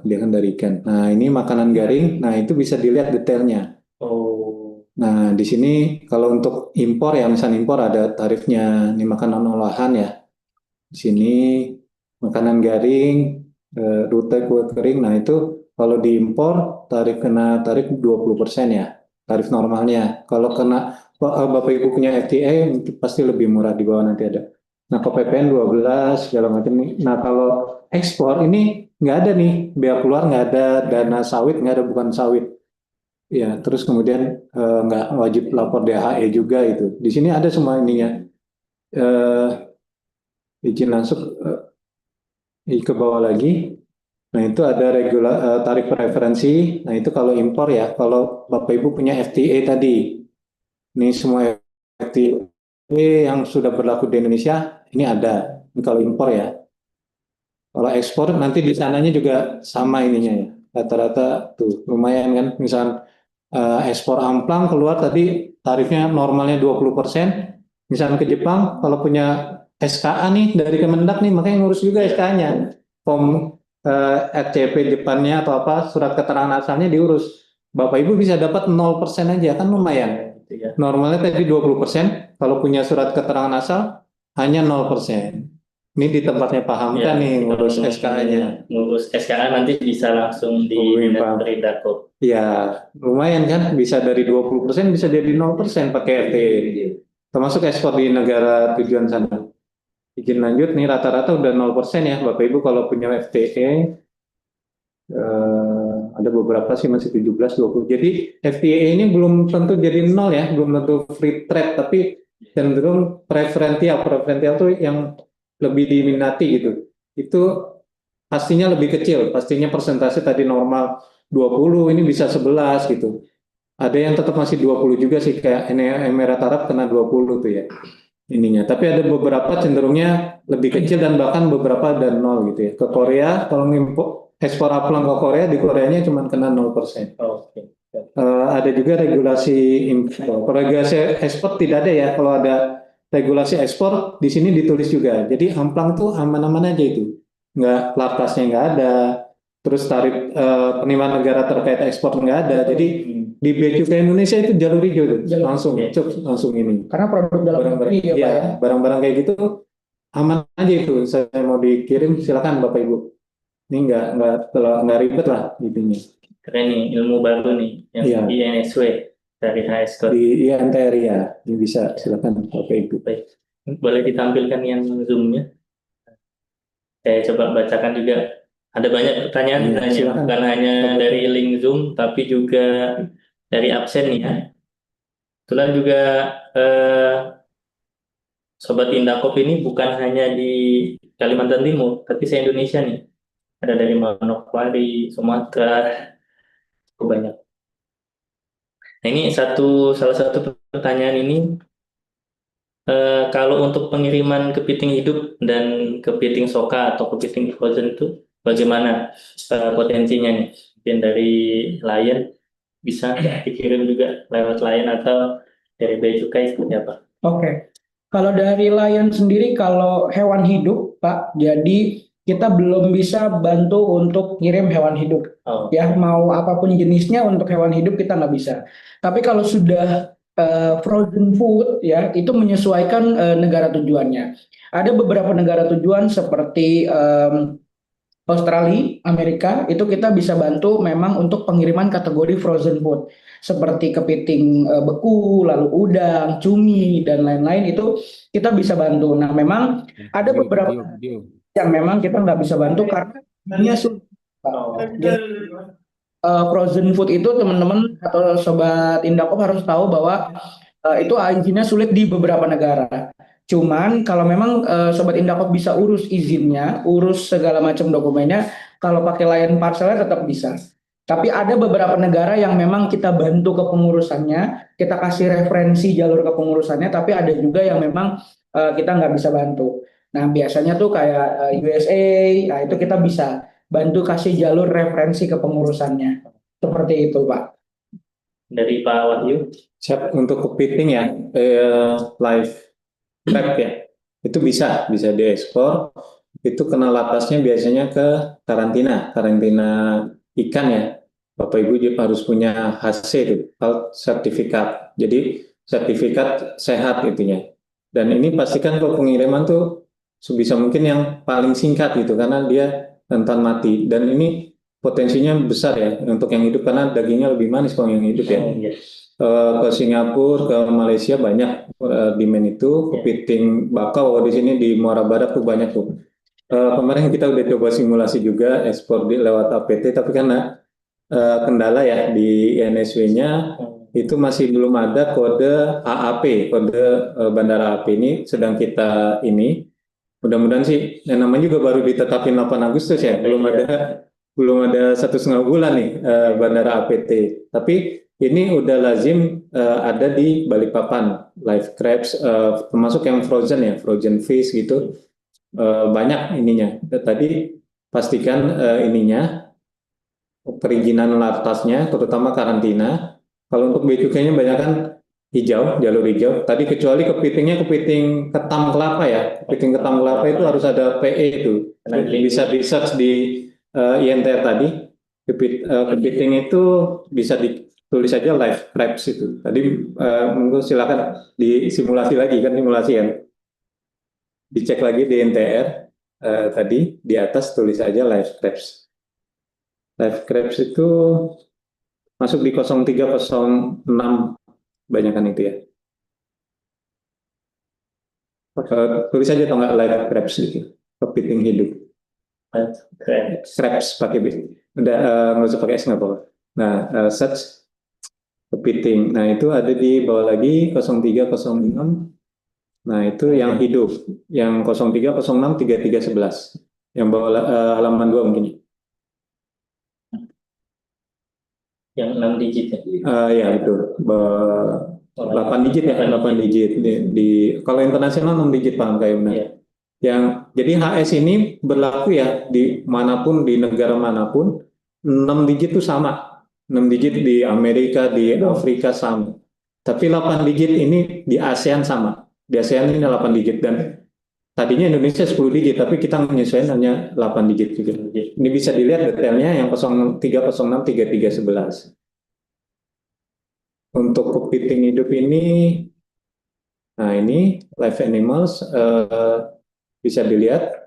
dia kan dari ikan. Nah, ini makanan garing. Nah, itu bisa dilihat detailnya. Oh. Nah, di sini kalau untuk impor ya, misalnya impor ada tarifnya. Ini makanan olahan ya. Di sini makanan garing, rute kue kering. Nah, itu kalau diimpor kena tarif 20% ya. Tarif normalnya. Kalau Bapak Ibu punya FTA pasti lebih murah, di bawah nanti ada. Nah, ke PPN 12 segala macam nih. Nah, kalau ekspor ini nggak ada nih, bea keluar nggak ada, dana sawit nggak ada, bukan sawit. Ya, terus kemudian nggak wajib lapor DHE juga itu. Di sini ada semua ininya. Izin masuk ke bawah lagi. Nah, itu ada tarif preferensi. Nah, itu kalau impor ya. Kalau Bapak Ibu punya FTA tadi. Ini semua FTA yang sudah berlaku di Indonesia, ini ada. Ini kalau impor ya. Kalau ekspor nanti di sananya juga sama ininya ya. Rata-rata tuh lumayan kan. Misal ekspor amplang keluar tadi tarifnya normalnya 20%. Misalnya ke Jepang, kalau punya SKA nih dari Kemendak nih, makanya ngurus juga SKA-nya. Form RCP Jepannya atau apa, surat keterangan asalnya diurus. Bapak Ibu bisa dapat 0% aja, kan lumayan. Normalnya tadi 20%, kalau punya surat keterangan asal hanya 0%. Ini di tempatnya Pak Hamka nih ngurus SKA-nya. Ngurus SKA nanti bisa langsung di Indakop. Ya, lumayan kan, bisa dari 20% bisa jadi 0% pakai FTA. Termasuk ekspor di negara tujuan sana. Izin lanjut nih rata-rata udah 0% ya Bapak Ibu kalau punya FTA. Ada beberapa sih masih 17-20. Jadi FTA ini belum tentu jadi 0 ya, belum tentu free trade, tapi cenderung preferensial tuh yang lebih diminati gitu. Itu pastinya lebih kecil, pastinya persentase tadi normal 20, ini bisa 11 gitu. Ada yang tetap masih 20 juga sih, kayak Emirat Arab kena 20 tuh ya ininya. Tapi ada beberapa cenderungnya lebih kecil dan bahkan beberapa ada 0 gitu ya. Ke Korea kalau ekspor amplang ke Korea, di Koreanya cuma kena 0%. Ada juga regulasi impor. Regulasi ekspor tidak ada ya. Kalau ada regulasi ekspor di sini ditulis juga. Jadi amplang tuh aman-aman aja itu. Nggak, lartasnya nggak ada, terus tarif penerimaan negara terkait ekspor nggak ada. Jadi di Bea Cukai Indonesia itu jalur hijau tuh. Jalur Langsung, langsung ini. Karena produk dalam Barang-barang, negeri ya Pak iya, ya. barang-barang kayak gitu aman aja itu. Saya mau dikirim silakan Bapak Ibu. Ini nggak ribet lah intinya. Keren nih, ilmu baru nih yang Iya. di NSW dari HS Code. Di INTR ya, ini bisa silakan Bapak Ibu. Baik. Boleh ditampilkan yang Zoom-nya? Saya coba bacakan juga. Ada banyak pertanyaan Iya, sebenarnya, silakan. bukan hanya dari link Zoom, tapi juga dari absen nih ya. Kebetulan juga Sobat Indakop ini bukan hanya di Kalimantan Timur, tapi se-Indonesia nih. Ada dari Manokwari, Sumatera, cukup banyak. Nah, ini salah satu pertanyaan ini, kalau untuk pengiriman kepiting hidup dan kepiting soka atau kepiting frozen itu bagaimana potensinya nih? Mungkin dari Lion bisa dikirim juga lewat Lion atau dari Bea Cukai seperti apa? Oke. Kalau dari Lion sendiri, kalau hewan hidup, Pak, jadi kita belum bisa bantu untuk ngirim hewan hidup. Oh, Ya, mau apapun jenisnya untuk hewan hidup kita nggak bisa. Tapi kalau sudah frozen food, ya itu menyesuaikan negara tujuannya. Ada beberapa negara tujuan seperti Australia, Amerika, itu kita bisa bantu memang untuk pengiriman kategori frozen food seperti kepiting beku, lalu udang, cumi dan lain-lain itu kita bisa bantu. Nah, memang ada beberapa yang memang kita nggak bisa bantu karena sebenarnya sulit. Frozen food itu teman-teman atau sobat Indakop harus tahu bahwa itu izinnya sulit di beberapa negara. Cuman kalau memang sobat Indakop bisa urus izinnya, urus segala macam dokumennya, kalau pakai Lion Parcelnya tetap bisa. Tapi ada beberapa negara yang memang kita bantu kepengurusannya, kita kasih referensi jalur kepengurusannya, tapi ada juga yang memang kita nggak bisa bantu. Nah, biasanya tuh kayak USA, nah itu kita bisa bantu kasih jalur referensi kepengurusannya. Seperti itu, Pak. dari Pak Wahyu. Siap untuk kepiting ya, live trap ya, itu bisa diekspor. Itu kena lapasnya biasanya ke karantina ikan ya. Bapak Ibu juga harus punya HC itu, health sertifikat. Jadi sertifikat sehat itunya. Dan ini pastikan kalau pengiriman tuh sebisa mungkin yang paling singkat gitu, karena dia rentan mati. Dan ini potensinya besar ya untuk yang hidup karena dagingnya lebih manis kalau yang hidup ya. Ke Singapura, ke Malaysia banyak demand itu. Kepiting bakau di sini di Muara Barat tuh banyak tuh. Kemarin kita udah coba simulasi juga ekspor lewat APT, tapi karena kendala ya di NSW-nya itu masih belum ada kode AAP, kode Bandara AP ini sedang kita ini. Mudah-mudahan sih, yang namanya juga baru ditetapin 8 Agustus ya, belum ada 1,5 bulan nih Bandara APT. Tapi ini udah lazim ada di Balikpapan, live crabs, termasuk yang frozen ya, frozen fish gitu, banyak ininya. Tadi pastikan ininya, perizinan lartasnya, terutama karantina. Kalau untuk bea cukainya banyak kan hijau, jalur hijau. Tadi kecuali kepiting ketam kelapa ya, kepiting ketam kelapa itu harus ada PE itu. Bisa research di INTR tadi. Kepiting itu bisa ditulis saja live crabs itu. Tadi monggo silakan disimulasi lagi kan, simulasi ya. Dicek lagi di INTR tadi di atas tulis aja live crabs. Live crabs itu masuk di 0306 banyakan itu ya. Tulis aja atau nggak live crabs gitu, kepiting hidup. Crabs pakai B. Udah nggak usah pakai S nggak apa-apa. Nah, search kepiting. Nah, itu ada di bawah lagi 0306. Nah, itu yang hidup. Yang 0306 3311. Yang bawah halaman 2 mungkin. Yang 6 digit ya? Ya, betul. 8 digit ya, 8 digit. Kalau internasional 6 digit, paham kayak benar. Yeah. Jadi HS ini berlaku ya di manapun, di negara manapun, 6 digit itu sama. 6 digit di Amerika, di Afrika sama. Tapi 8 digit ini di ASEAN sama. di ASEAN ini 8 digit, dan tadinya Indonesia 10 digit, tapi kita menyesuaikan hanya 8 digit juga. Ini bisa dilihat detailnya yang 03063311. Untuk kepiting hidup ini, nah ini live animals, bisa dilihat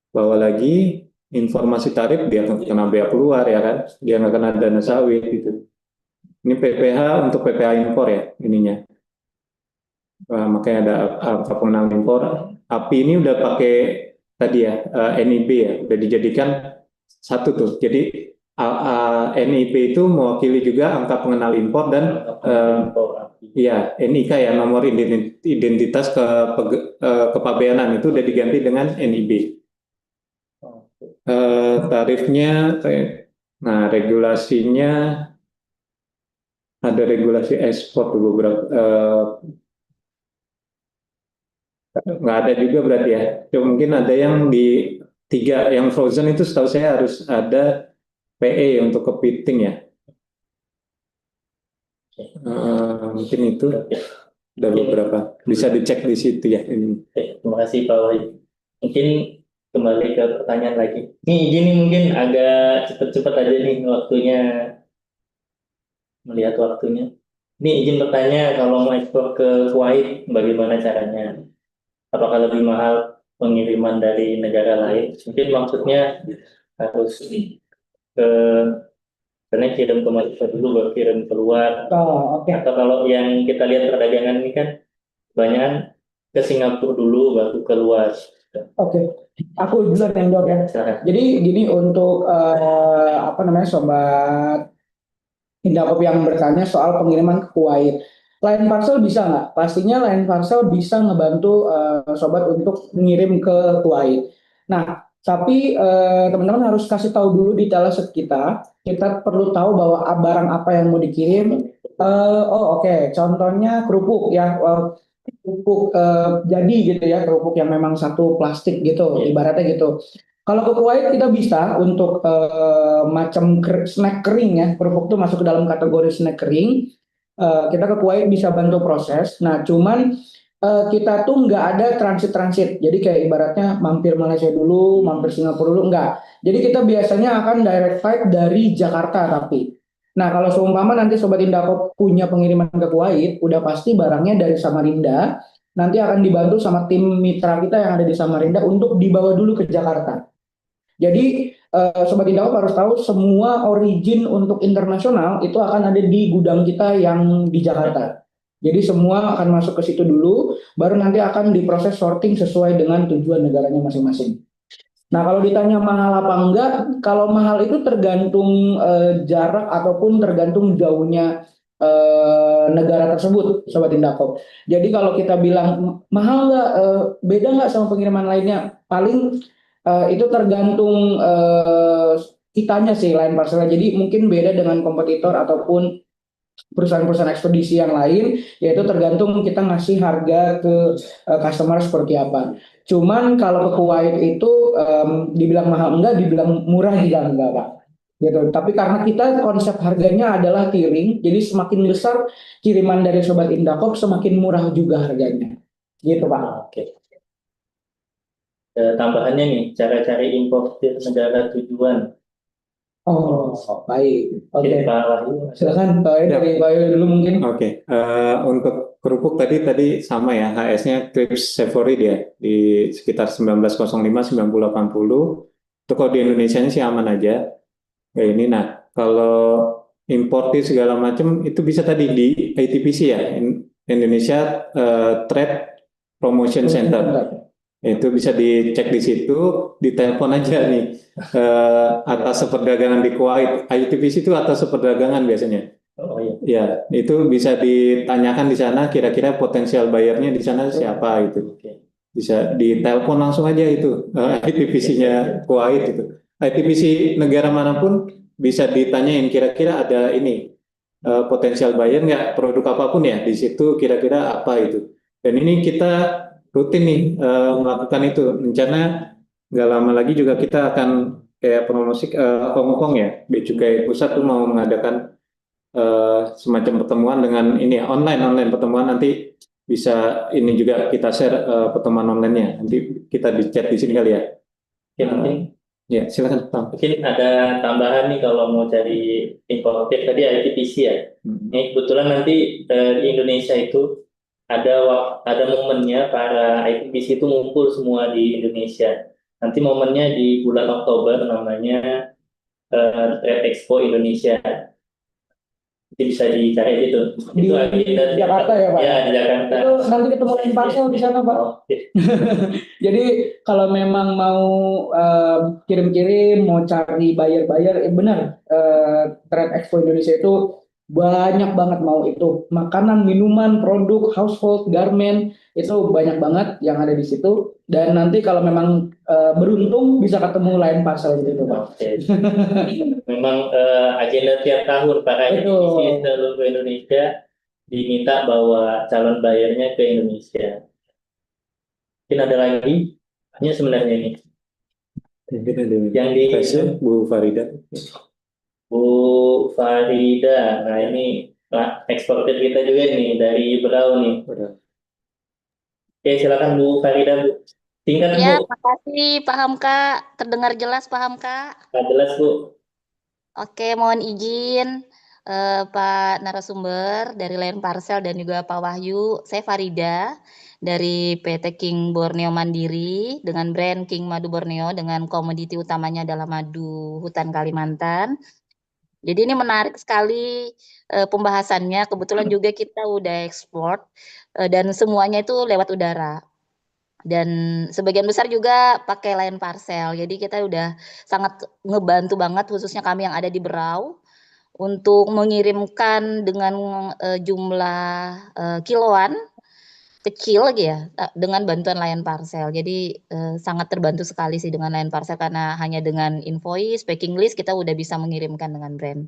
bahwa lagi informasi tarif dia akan kena bea keluar ya kan, dia nggak kena dana sawit gitu. Ini PPH untuk PPH impor ya ininya. Makanya ada angka pengenal impor. API ini udah pakai tadi ya, NIB ya, udah dijadikan satu tuh. Jadi NIB itu mewakili juga angka pengenal impor dan ya NIK ya, nomor identitas kepabeanan itu udah diganti dengan NIB. Tarifnya, nah regulasinya ada regulasi ekspor beberapa, nggak ada juga berarti ya. Cuma mungkin ada yang di 3 yang frozen itu setahu saya harus ada PE untuk kepiting ya. Mungkin itu ada beberapa, bisa dicek di situ ya. Terima kasih Pak Wahyu. Mungkin kembali ke pertanyaan lagi. Nih gini mungkin agak cepat-cepat aja nih waktunya, melihat waktunya. Ini izin bertanya, kalau mau ekspor ke Kuwait bagaimana caranya? Apakah lebih mahal pengiriman dari negara lain? Mungkin maksudnya harus ke karena kirim ke Malaysia dulu baru kirim keluar. Oke. Atau kalau yang kita lihat perdagangan ini kan banyak ke Singapura dulu baru keluar. Oke. Aku duluan yang jawab ya. Jadi gini, untuk sobat Indakop yang bertanya soal pengiriman ke Kuwait. Line Parcel bisa nggak? Pastinya Line Parcel bisa ngebantu sobat untuk mengirim ke Kuwait. Nah, tapi teman-teman harus kasih tahu dulu di aset kita. Kita perlu tahu bahwa barang apa yang mau dikirim. Oke. Contohnya kerupuk ya. Kerupuk jadi gitu ya, kerupuk yang memang satu plastik gitu, ibaratnya gitu. Kalau ke Kuwait kita bisa untuk macam snack kering ya, kerupuk itu masuk ke dalam kategori snack kering. Kita ke Kuwait bisa bantu proses. Nah, cuman kita tuh nggak ada transit. Jadi kayak ibaratnya mampir Malaysia dulu, mampir Singapura dulu, nggak. Jadi kita biasanya akan direct flight dari Jakarta tapi. Nah, kalau seumpama nanti Sobat Indakop punya pengiriman ke Kuwait, udah pasti barangnya dari Samarinda, nanti akan dibantu sama tim mitra kita yang ada di Samarinda untuk dibawa dulu ke Jakarta. Jadi Sobat Indakop harus tahu semua origin untuk internasional itu akan ada di gudang kita yang di Jakarta. Jadi semua akan masuk ke situ dulu, baru nanti akan diproses sorting sesuai dengan tujuan negaranya masing-masing. Nah, kalau ditanya mahal apa enggak, kalau mahal itu tergantung jarak ataupun tergantung jauhnya negara tersebut, Sobat Indakop. Jadi kalau kita bilang mahal nggak, beda nggak sama pengiriman lainnya, paling itu tergantung kitanya sih Line Parcelnya. Jadi mungkin beda dengan kompetitor ataupun perusahaan-perusahaan ekspedisi yang lain, yaitu tergantung kita ngasih harga ke customer seperti apa. Cuman kalau ke Kuwait itu dibilang mahal enggak, dibilang murah juga enggak Pak. Gitu. Tapi karena kita konsep harganya adalah tiring, jadi semakin besar kiriman dari Sobat Indakop, semakin murah juga harganya. Gitu Pak. Oke. Tambahannya nih, cara cari importir negara tujuan. Oh, baik. Oke. Pak Wahyu. Silakan Pak Wahyu, dari Pak Wahyu dulu mungkin. Oke. Untuk kerupuk tadi sama ya, HS-nya Crips Savory dia di sekitar 1905-9080. Itu kalau di Indonesia sih aman aja. Ya ini, nah kalau importir segala macam itu bisa tadi di ITPC ya, Indonesia Trade Promotion Center. Itu bisa dicek di situ, ditelepon aja nih atas perdagangan di Kuwait. ITPC itu atas perdagangan biasanya. Oh iya. Ya, itu bisa ditanyakan di sana kira-kira potensial bayarnya di sana siapa itu. Bisa ditelepon langsung aja itu ITPC-nya Kuwait itu. ITPC negara manapun bisa ditanyain kira-kira ada ini potensial buyer nggak, produk apapun ya di situ kira-kira apa itu. Dan ini kita rutin nih melakukan itu. Rencana nggak lama lagi juga kita akan kayak promosi Hongkong ya, Bea Cukai Pusat tuh mau mengadakan semacam pertemuan dengan ini online pertemuan nanti bisa ini juga kita share pertemuan online-nya. Nanti kita di chat di sini kali ya. Oke, mungkin Ya, silakan, Bang. mungkin ada tambahan nih kalau mau cari importer tadi ITPC ya. Ini kebetulan nanti di Indonesia itu ada momennya para ITPC itu ngumpul semua di Indonesia. Nanti momennya di bulan Oktober, namanya Trade Expo Indonesia. Itu bisa dicari gitu. Di Itu agenda Jakarta ya, Pak? Ya, di Jakarta. Itu nanti ketemu lain parcel di sana, Pak. Oke. Jadi kalau memang mau kirim-kirim, mau cari buyer-buyer, benar. Trade Expo Indonesia itu banyak banget, mau itu makanan, minuman, produk, household, garment, itu banyak banget yang ada di situ. Dan nanti kalau memang beruntung bisa ketemu lain parcel gitu, Pak. Oke. Memang agenda tiap tahun para Betul. ITPC seluruh Indonesia diminta bawa calon bayarnya ke Indonesia. Mungkin ada lagi? Hanya sebenarnya ini. Mungkin ada Yang di question, Bu Farida. Bu Farida. Nah ini eksportir kita juga nih dari Berau nih. Oke, silakan Bu Farida, Bu. Singkat, Ya, Bu. makasih paham Kak. Terdengar jelas paham Kak. Nggak jelas, Bu. Oke, mohon izin Pak narasumber dari Lion Parcel dan juga Pak Wahyu. Saya Farida dari PT King Borneo Mandiri dengan brand King Madu Borneo dengan komoditi utamanya adalah madu hutan Kalimantan. Jadi ini menarik sekali pembahasannya. Kebetulan juga kita udah ekspor dan semuanya itu lewat udara. Dan sebagian besar juga pakai Lion Parcel. Jadi kita udah sangat ngebantu banget khususnya kami yang ada di Berau untuk mengirimkan dengan jumlah kiloan kecil gitu ya dengan bantuan Lion Parcel. Jadi sangat terbantu sekali sih dengan Lion Parcel karena hanya dengan invoice, packing list kita udah bisa mengirimkan dengan brand.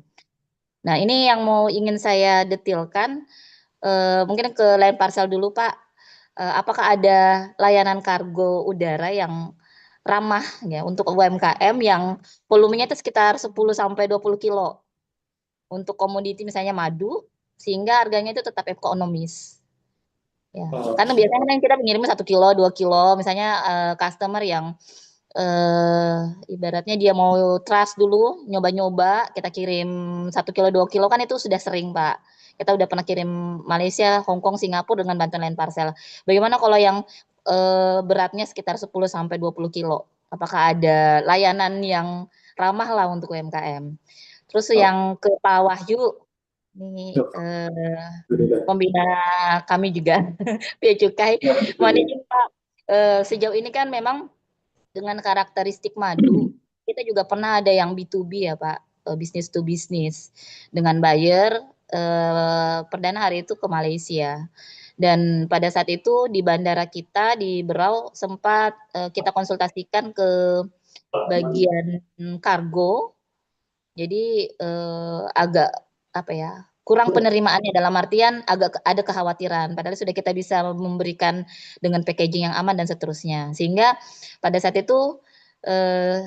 Nah, ini yang mau ingin saya detilkan mungkin ke Lion Parcel dulu, Pak. Apakah ada layanan kargo udara yang ramah ya untuk UMKM yang volumenya itu sekitar 10 sampai 20 kilo untuk komoditi misalnya madu sehingga harganya itu tetap ekonomis. Ya, karena biasanya kan kita mengirimnya 1 kilo, 2 kilo, misalnya customer yang ibaratnya dia mau trust dulu, nyoba-nyoba, kita kirim 1 kilo, 2 kilo kan itu sudah sering, Pak. Kita udah pernah kirim Malaysia, Hong Kong, Singapura dengan bantuan Lion Parcel. Bagaimana kalau yang beratnya sekitar 10 sampai 20 kilo? Apakah ada layanan yang ramah lah untuk UMKM? Terus yang ke Pak Wahyu, ini pembina kami juga, Bea Cukai. Mohon izin Pak, sejauh ini kan memang dengan karakteristik madu, kita juga pernah ada yang B2B ya Pak, business to business dengan buyer perdana hari itu ke Malaysia. Dan pada saat itu di bandara kita di Berau sempat kita konsultasikan ke bagian kargo. Jadi agak apa ya? Kurang penerimaannya dalam artian agak ada kekhawatiran padahal sudah kita bisa memberikan dengan packaging yang aman dan seterusnya. Sehingga pada saat itu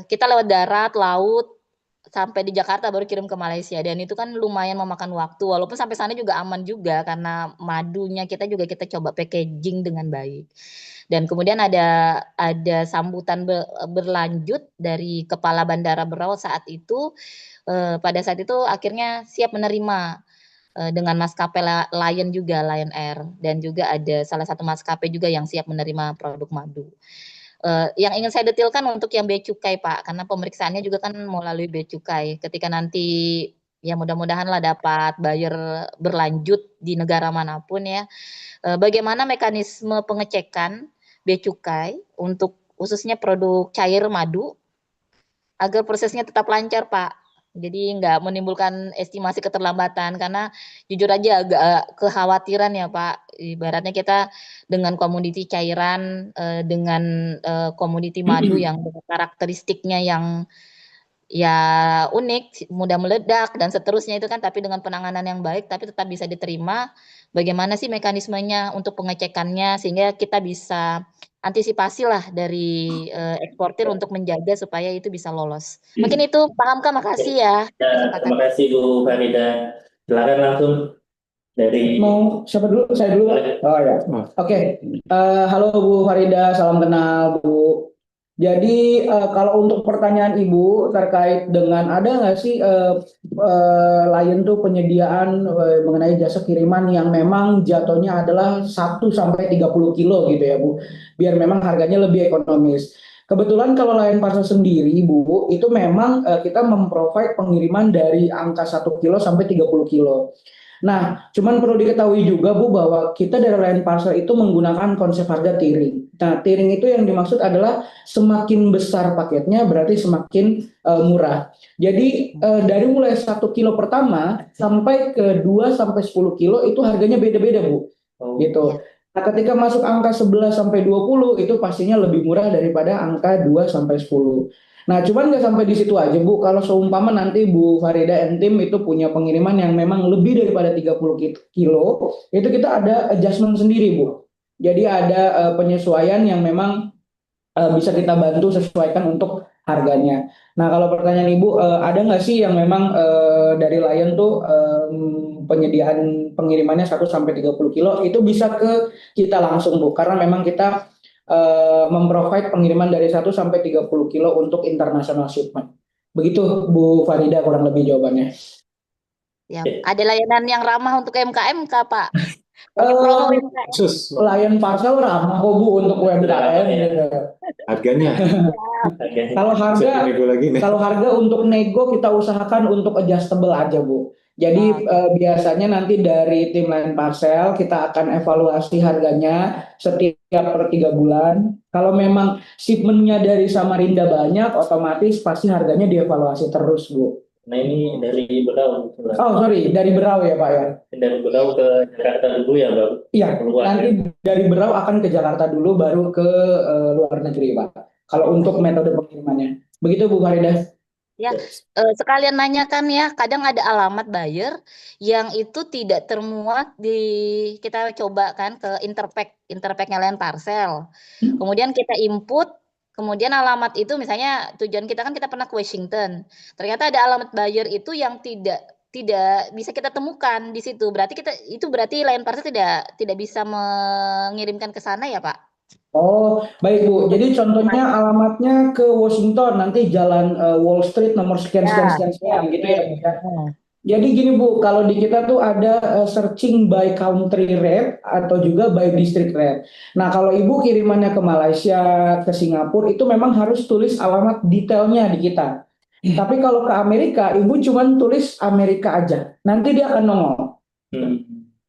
kita lewat darat, laut sampai di Jakarta baru kirim ke Malaysia dan itu kan lumayan memakan waktu walaupun sampai sana juga aman juga karena madunya kita juga kita coba packaging dengan baik. Dan kemudian ada sambutan berlanjut dari kepala Bandara Berau saat itu pada saat itu akhirnya siap menerima dengan maskapai Lion juga, Lion Air dan juga ada salah satu maskapai juga yang siap menerima produk madu. Yang ingin saya detilkan untuk yang bea cukai Pak, karena pemeriksaannya juga kan melalui bea cukai. Ketika nanti ya mudah-mudahan lah dapat buyer berlanjut di negara manapun ya. Bagaimana mekanisme pengecekan bea cukai untuk khususnya produk cair madu agar prosesnya tetap lancar Pak. Jadi nggak menimbulkan estimasi keterlambatan karena jujur aja agak kekhawatiran ya Pak. Ibaratnya kita dengan komoditi cairan dengan komoditi madu yang karakteristiknya yang ya unik, mudah meledak dan seterusnya itu kan tapi dengan penanganan yang baik tapi tetap bisa diterima. Bagaimana sih mekanismenya untuk pengecekannya sehingga kita bisa antisipasi lah dari eksportir untuk menjaga supaya itu bisa lolos. Mungkin itu paham Kak, makasih ya. Ya, terima kasih Bu Farida. Silakan langsung dari Mau siapa dulu? Saya dulu. Oh ya. Oke. Halo Bu Farida, salam kenal Bu. Jadi kalau untuk pertanyaan Ibu terkait dengan ada nggak sih Lion tuh penyediaan mengenai jasa kiriman yang memang jatuhnya adalah 1 sampai 30 kilo gitu ya Bu, biar memang harganya lebih ekonomis. Kebetulan kalau Lion Parcel sendiri Bu, itu memang kita memprovide pengiriman dari angka 1 kilo sampai 30 kilo. Nah, cuman perlu diketahui juga Bu bahwa kita dari Lion Parcel itu menggunakan konsep harga tiering. Nah, tiering itu yang dimaksud adalah semakin besar paketnya berarti semakin murah. Jadi dari mulai 1 kilo pertama sampai ke 2 sampai 10 kilo itu harganya beda-beda Bu. Gitu. Nah, ketika masuk angka 11 sampai 20 itu pastinya lebih murah daripada angka 2 sampai 10. Nah, cuman nggak sampai di situ aja, Bu. Kalau seumpama nanti Bu Farida and tim itu punya pengiriman yang memang lebih daripada 30 kilo, itu kita ada adjustment sendiri, Bu. Jadi ada penyesuaian yang memang bisa kita bantu sesuaikan untuk harganya. Nah, kalau pertanyaan Ibu, ada nggak sih yang memang dari Lion tuh penyediaan pengirimannya 1 sampai 30 kilo itu bisa ke kita langsung, Bu, karena memang kita memprovide pengiriman dari 1 sampai 30 kilo untuk international shipment. Begitu Bu Farida kurang lebih jawabannya. Ya, ada layanan yang ramah untuk UMKM kah, Pak? Lagi Eh, promo UMKM. Khusus Lion Parcel ramah kok Bu untuk UMKM gitu. harganya. harganya. Kalau harga Bisa nego lagi nih. Kalau harga untuk nego kita usahakan untuk adjustable aja Bu. Jadi biasanya nanti dari tim Lion Parcel kita akan evaluasi harganya setiap per 3 bulan. Kalau memang shipmentnya dari Samarinda banyak, otomatis pasti harganya dievaluasi terus Bu. Nah ini dari Berau. Oh sorry, dari Berau ya Pak ya. Dari Berau ke Jakarta dulu ya baru. Iya, Keluar, nanti dari Berau akan ke Jakarta dulu, baru ke luar negeri Pak. Kalau untuk metode pengirimannya. Begitu Bu Farida. Ya, sekalian nanyakan ya, kadang ada alamat buyer yang itu tidak termuat di, kita coba kan ke Interpack-nya Lion Parcel. Kemudian kita input, kemudian alamat itu misalnya tujuan kita kan kita pernah ke Washington. Ternyata ada alamat buyer itu yang tidak bisa kita temukan di situ. Berarti Lion Parcel tidak bisa mengirimkan ke sana ya, Pak? Oh, baik Bu. Jadi contohnya alamatnya ke Washington, nanti jalan Wall Street nomor sekian sekian sekian sekian gitu ya Bu, ya. Jadi gini Bu, kalau di kita tuh ada searching by country rate atau juga by district rate. Nah, kalau Ibu kirimannya ke Malaysia, ke Singapura itu memang harus tulis alamat detailnya di kita. Tapi kalau ke Amerika, Ibu cuma tulis Amerika aja. Nanti dia akan nongol.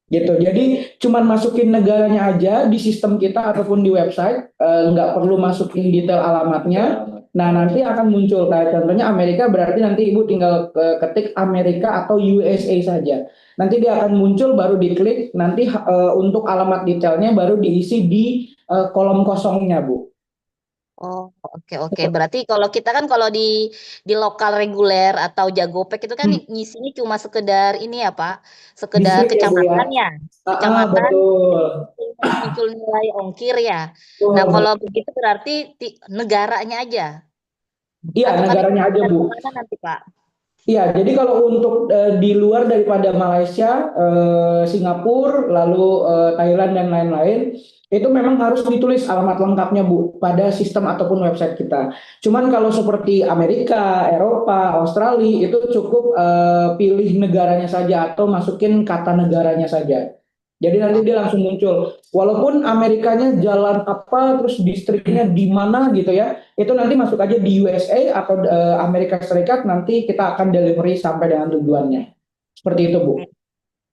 Gitu. Jadi cuman masukin negaranya aja di sistem kita ataupun di website, nggak perlu masukin detail alamatnya. Nah, nanti akan muncul kayak contohnya Amerika, berarti nanti Ibu tinggal ketik Amerika atau USA saja. Nanti dia akan muncul, baru diklik, nanti untuk alamat detailnya baru diisi di kolom kosongnya, Bu. Oh, oke. Berarti kalau kita kan kalau di lokal reguler atau Jagopek itu kan ngisinya cuma sekedar ini ya, Pak. Sekedar Distrik ya, Bu, ya. kecamatannya. Kecamatan Betul. muncul nilai ongkir ya. Betul. Nah, kalau begitu berarti negaranya aja. Iya, Atau negaranya aja, Bu. kemana nanti, Pak? Iya, jadi kalau untuk di luar daripada Malaysia, Singapura, lalu Thailand dan lain-lain, itu memang harus ditulis alamat lengkapnya Bu pada sistem ataupun website kita. Cuman kalau seperti Amerika, Eropa, Australia itu cukup pilih negaranya saja atau masukin kata negaranya saja. Jadi nanti dia langsung muncul. Walaupun Amerikanya jalan apa, terus distriknya di mana gitu ya, itu nanti masuk aja di USA atau Amerika Serikat, nanti kita akan delivery sampai dengan tujuannya. Seperti itu, Bu.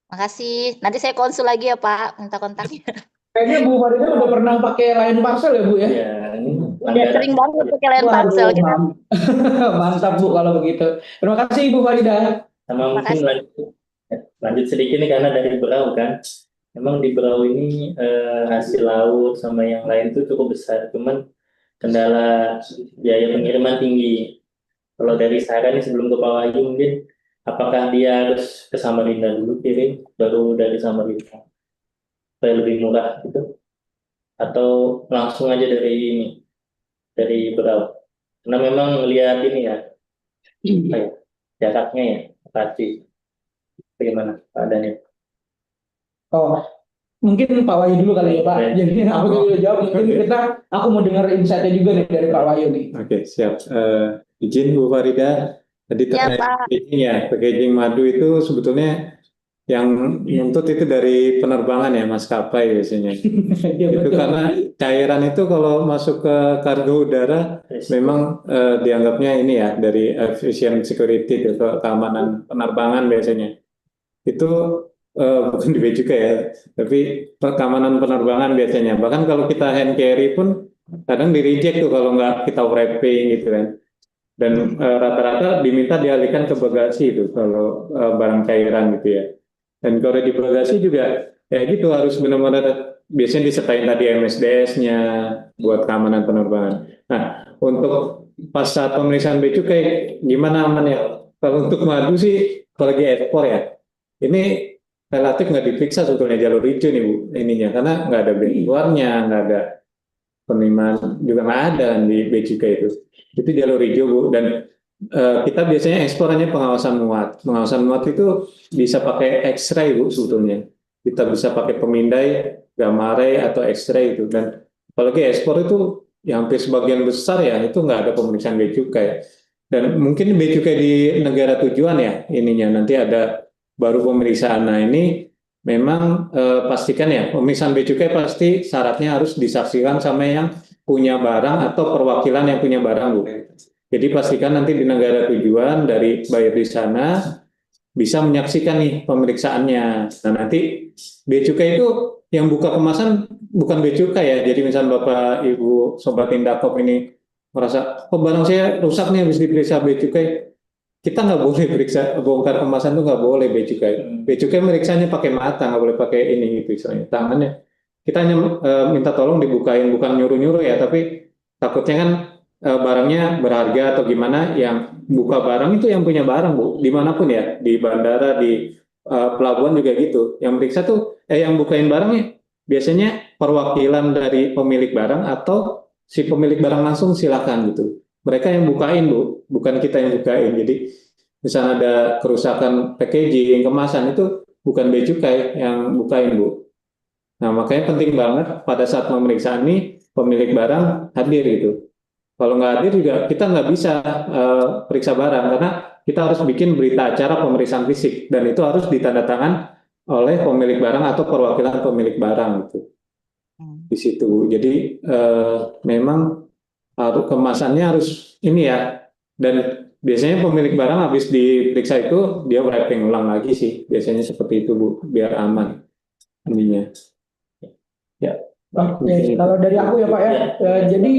Makasih. Nanti saya konsul lagi ya, Pak. Minta kontaknya. Kayaknya Bu Farida udah pernah pakai Lion Parcel ya, Bu ya? Ya, ini Udah sering banget pakai Lion Parcel Waduh, kita. mantap Bu kalau begitu. Terima kasih Bu Farida. sama mungkin lanjut sedikit nih karena dari Berau kan. Memang di Berau ini hasil laut sama yang lain itu cukup besar. Cuman kendala biaya pengiriman tinggi. Kalau dari saya nih sebelum ke Pak Wahyu mungkin apakah dia harus ke Samarinda dulu kirim baru dari Samarinda supaya lebih murah gitu atau langsung aja dari ini dari Berau karena memang lihat ini ya apa ya jaraknya ya pasti bagaimana keadaannya. Oh, mungkin Pak Wahyu dulu kali ya Pak. Oke. Jadi aku dulu jawab. Mungkin aku mau dengar insight-nya juga nih dari Pak Wahyu nih. Oke, siap. Izin Bu Farida, tadi Ya, terkait Pak. packaging ya, packaging madu itu sebetulnya yang nuntut itu dari penerbangan ya, maskapai biasanya. Iya, Itu betul. karena cairan itu kalau masuk ke kargo udara memang dianggapnya ini ya dari aviation security atau keamanan penerbangan biasanya. Itu bukan di bea cukai ya, tapi keamanan penerbangan biasanya. Bahkan kalau kita hand carry pun kadang di reject tuh kalau nggak kita wrapping gitu kan. Dan rata-rata diminta dialihkan ke bagasi itu kalau barang cairan gitu ya. Dan kalau di bagasi juga ya gitu harus benar-benar biasanya disertai tadi MSDS-nya buat keamanan penerbangan. Nah, untuk pas saat pemeriksaan bea cukai gimana aman ya? Kalau untuk madu sih apalagi ekspor ya. Ini relatif nggak diperiksa sebetulnya jalur hijau nih Bu ininya karena nggak ada bea keluarnya, nggak ada penerimaan juga nggak ada di bea cukai itu jalur hijau Bu dan kita biasanya ekspor hanya pengawasan muat itu bisa pakai X-ray Bu sebetulnya kita bisa pakai pemindai gamma ray atau X-ray itu dan apalagi ekspor itu yang hampir sebagian besar ya itu nggak ada pemeriksaan bea cukai dan mungkin bea cukai di negara tujuan ya ininya nanti ada baru pemeriksaan. Nah ini memang pastikan ya pemeriksaan bea cukai pasti syaratnya harus disaksikan sama yang punya barang atau perwakilan yang punya barang Bu. Jadi pastikan nanti di negara tujuan dari buyer di sana bisa menyaksikan nih pemeriksaannya. Nah nanti bea cukai itu yang buka kemasan bukan bea cukai ya. Jadi misalnya Bapak Ibu Sobat Indakop ini merasa oh barang saya rusak nih habis diperiksa bea cukai. Kita nggak boleh periksa bongkar kemasan tuh nggak boleh bea cukai. Bea cukai meriksanya pakai mata, nggak boleh pakai ini gitu misalnya tangannya. Kita hanya minta tolong dibukain, bukan nyuruh-nyuruh ya, tapi takutnya kan barangnya berharga atau gimana. Yang buka barang itu yang punya barang Bu, dimanapun ya, di bandara, di pelabuhan juga gitu. Yang meriksa tuh yang bukain barangnya biasanya perwakilan dari pemilik barang atau si pemilik barang langsung silakan gitu. Mereka yang bukain Bu, bukan kita yang bukain. Jadi misalnya ada kerusakan packaging, kemasan itu bukan bea cukai yang bukain Bu. Nah makanya penting banget pada saat pemeriksaan ini pemilik barang hadir gitu. Kalau nggak hadir juga kita nggak bisa periksa barang karena kita harus bikin berita acara pemeriksaan fisik dan itu harus ditandatangan oleh pemilik barang atau perwakilan pemilik barang itu di situ. Jadi memang harus kemasannya harus ini ya dan biasanya pemilik barang habis diperiksa itu dia wrapping ulang lagi sih biasanya seperti itu Bu biar aman ininya ya. Oke, kalau dari aku ya Pak ya, jadi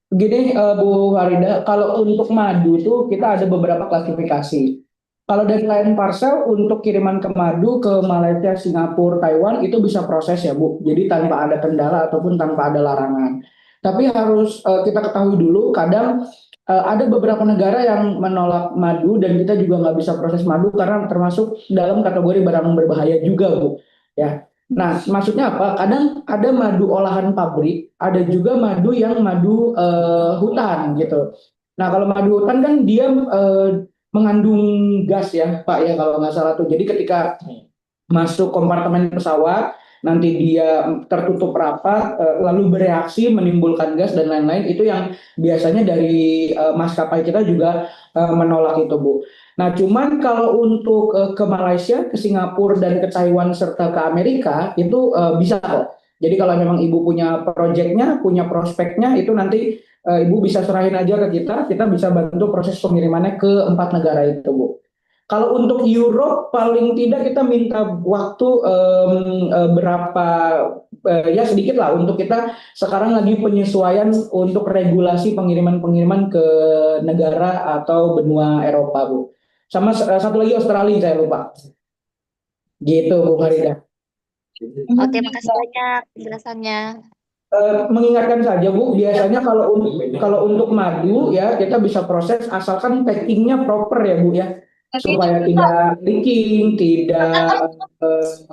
begini Bu Farida, kalau untuk madu tuh kita ada beberapa klasifikasi. Kalau dari Lion Parcel untuk kiriman ke madu ke Malaysia, Singapura, Taiwan itu bisa proses ya Bu. Jadi tanpa ada kendala ataupun tanpa ada larangan. Tapi harus kita ketahui dulu, kadang ada beberapa negara yang menolak madu dan kita juga nggak bisa proses madu karena termasuk dalam kategori barang berbahaya juga Bu. Ya. Nah, maksudnya apa? Kadang ada madu olahan pabrik, ada juga madu yang madu hutan gitu. Nah, kalau madu hutan kan dia mengandung gas ya, Pak ya kalau nggak salah tuh. Jadi ketika masuk kompartemen pesawat, nanti dia tertutup rapat, lalu bereaksi menimbulkan gas dan lain-lain. Itu yang biasanya dari maskapai kita juga menolak itu, Bu. Nah, cuman kalau untuk ke Malaysia, ke Singapura, dan ke Taiwan, serta ke Amerika, itu bisa kok. Jadi kalau memang Ibu punya proyeknya, punya prospeknya, itu nanti Ibu bisa serahin aja ke kita bisa bantu proses pengirimannya ke 4 negara itu, Bu. Kalau untuk Europe, paling tidak kita minta waktu berapa, ya sedikit lah, untuk kita sekarang lagi penyesuaian untuk regulasi pengiriman-pengiriman ke negara atau benua Eropa, Bu. Sama satu lagi Australia saya lupa. Gitu Bu Farida. Oke, makasih banyak penjelasannya. Mengingatkan saja Bu, biasanya kalau untuk madu ya kita bisa proses asalkan packingnya proper ya Bu ya, supaya tidak leaking, tidak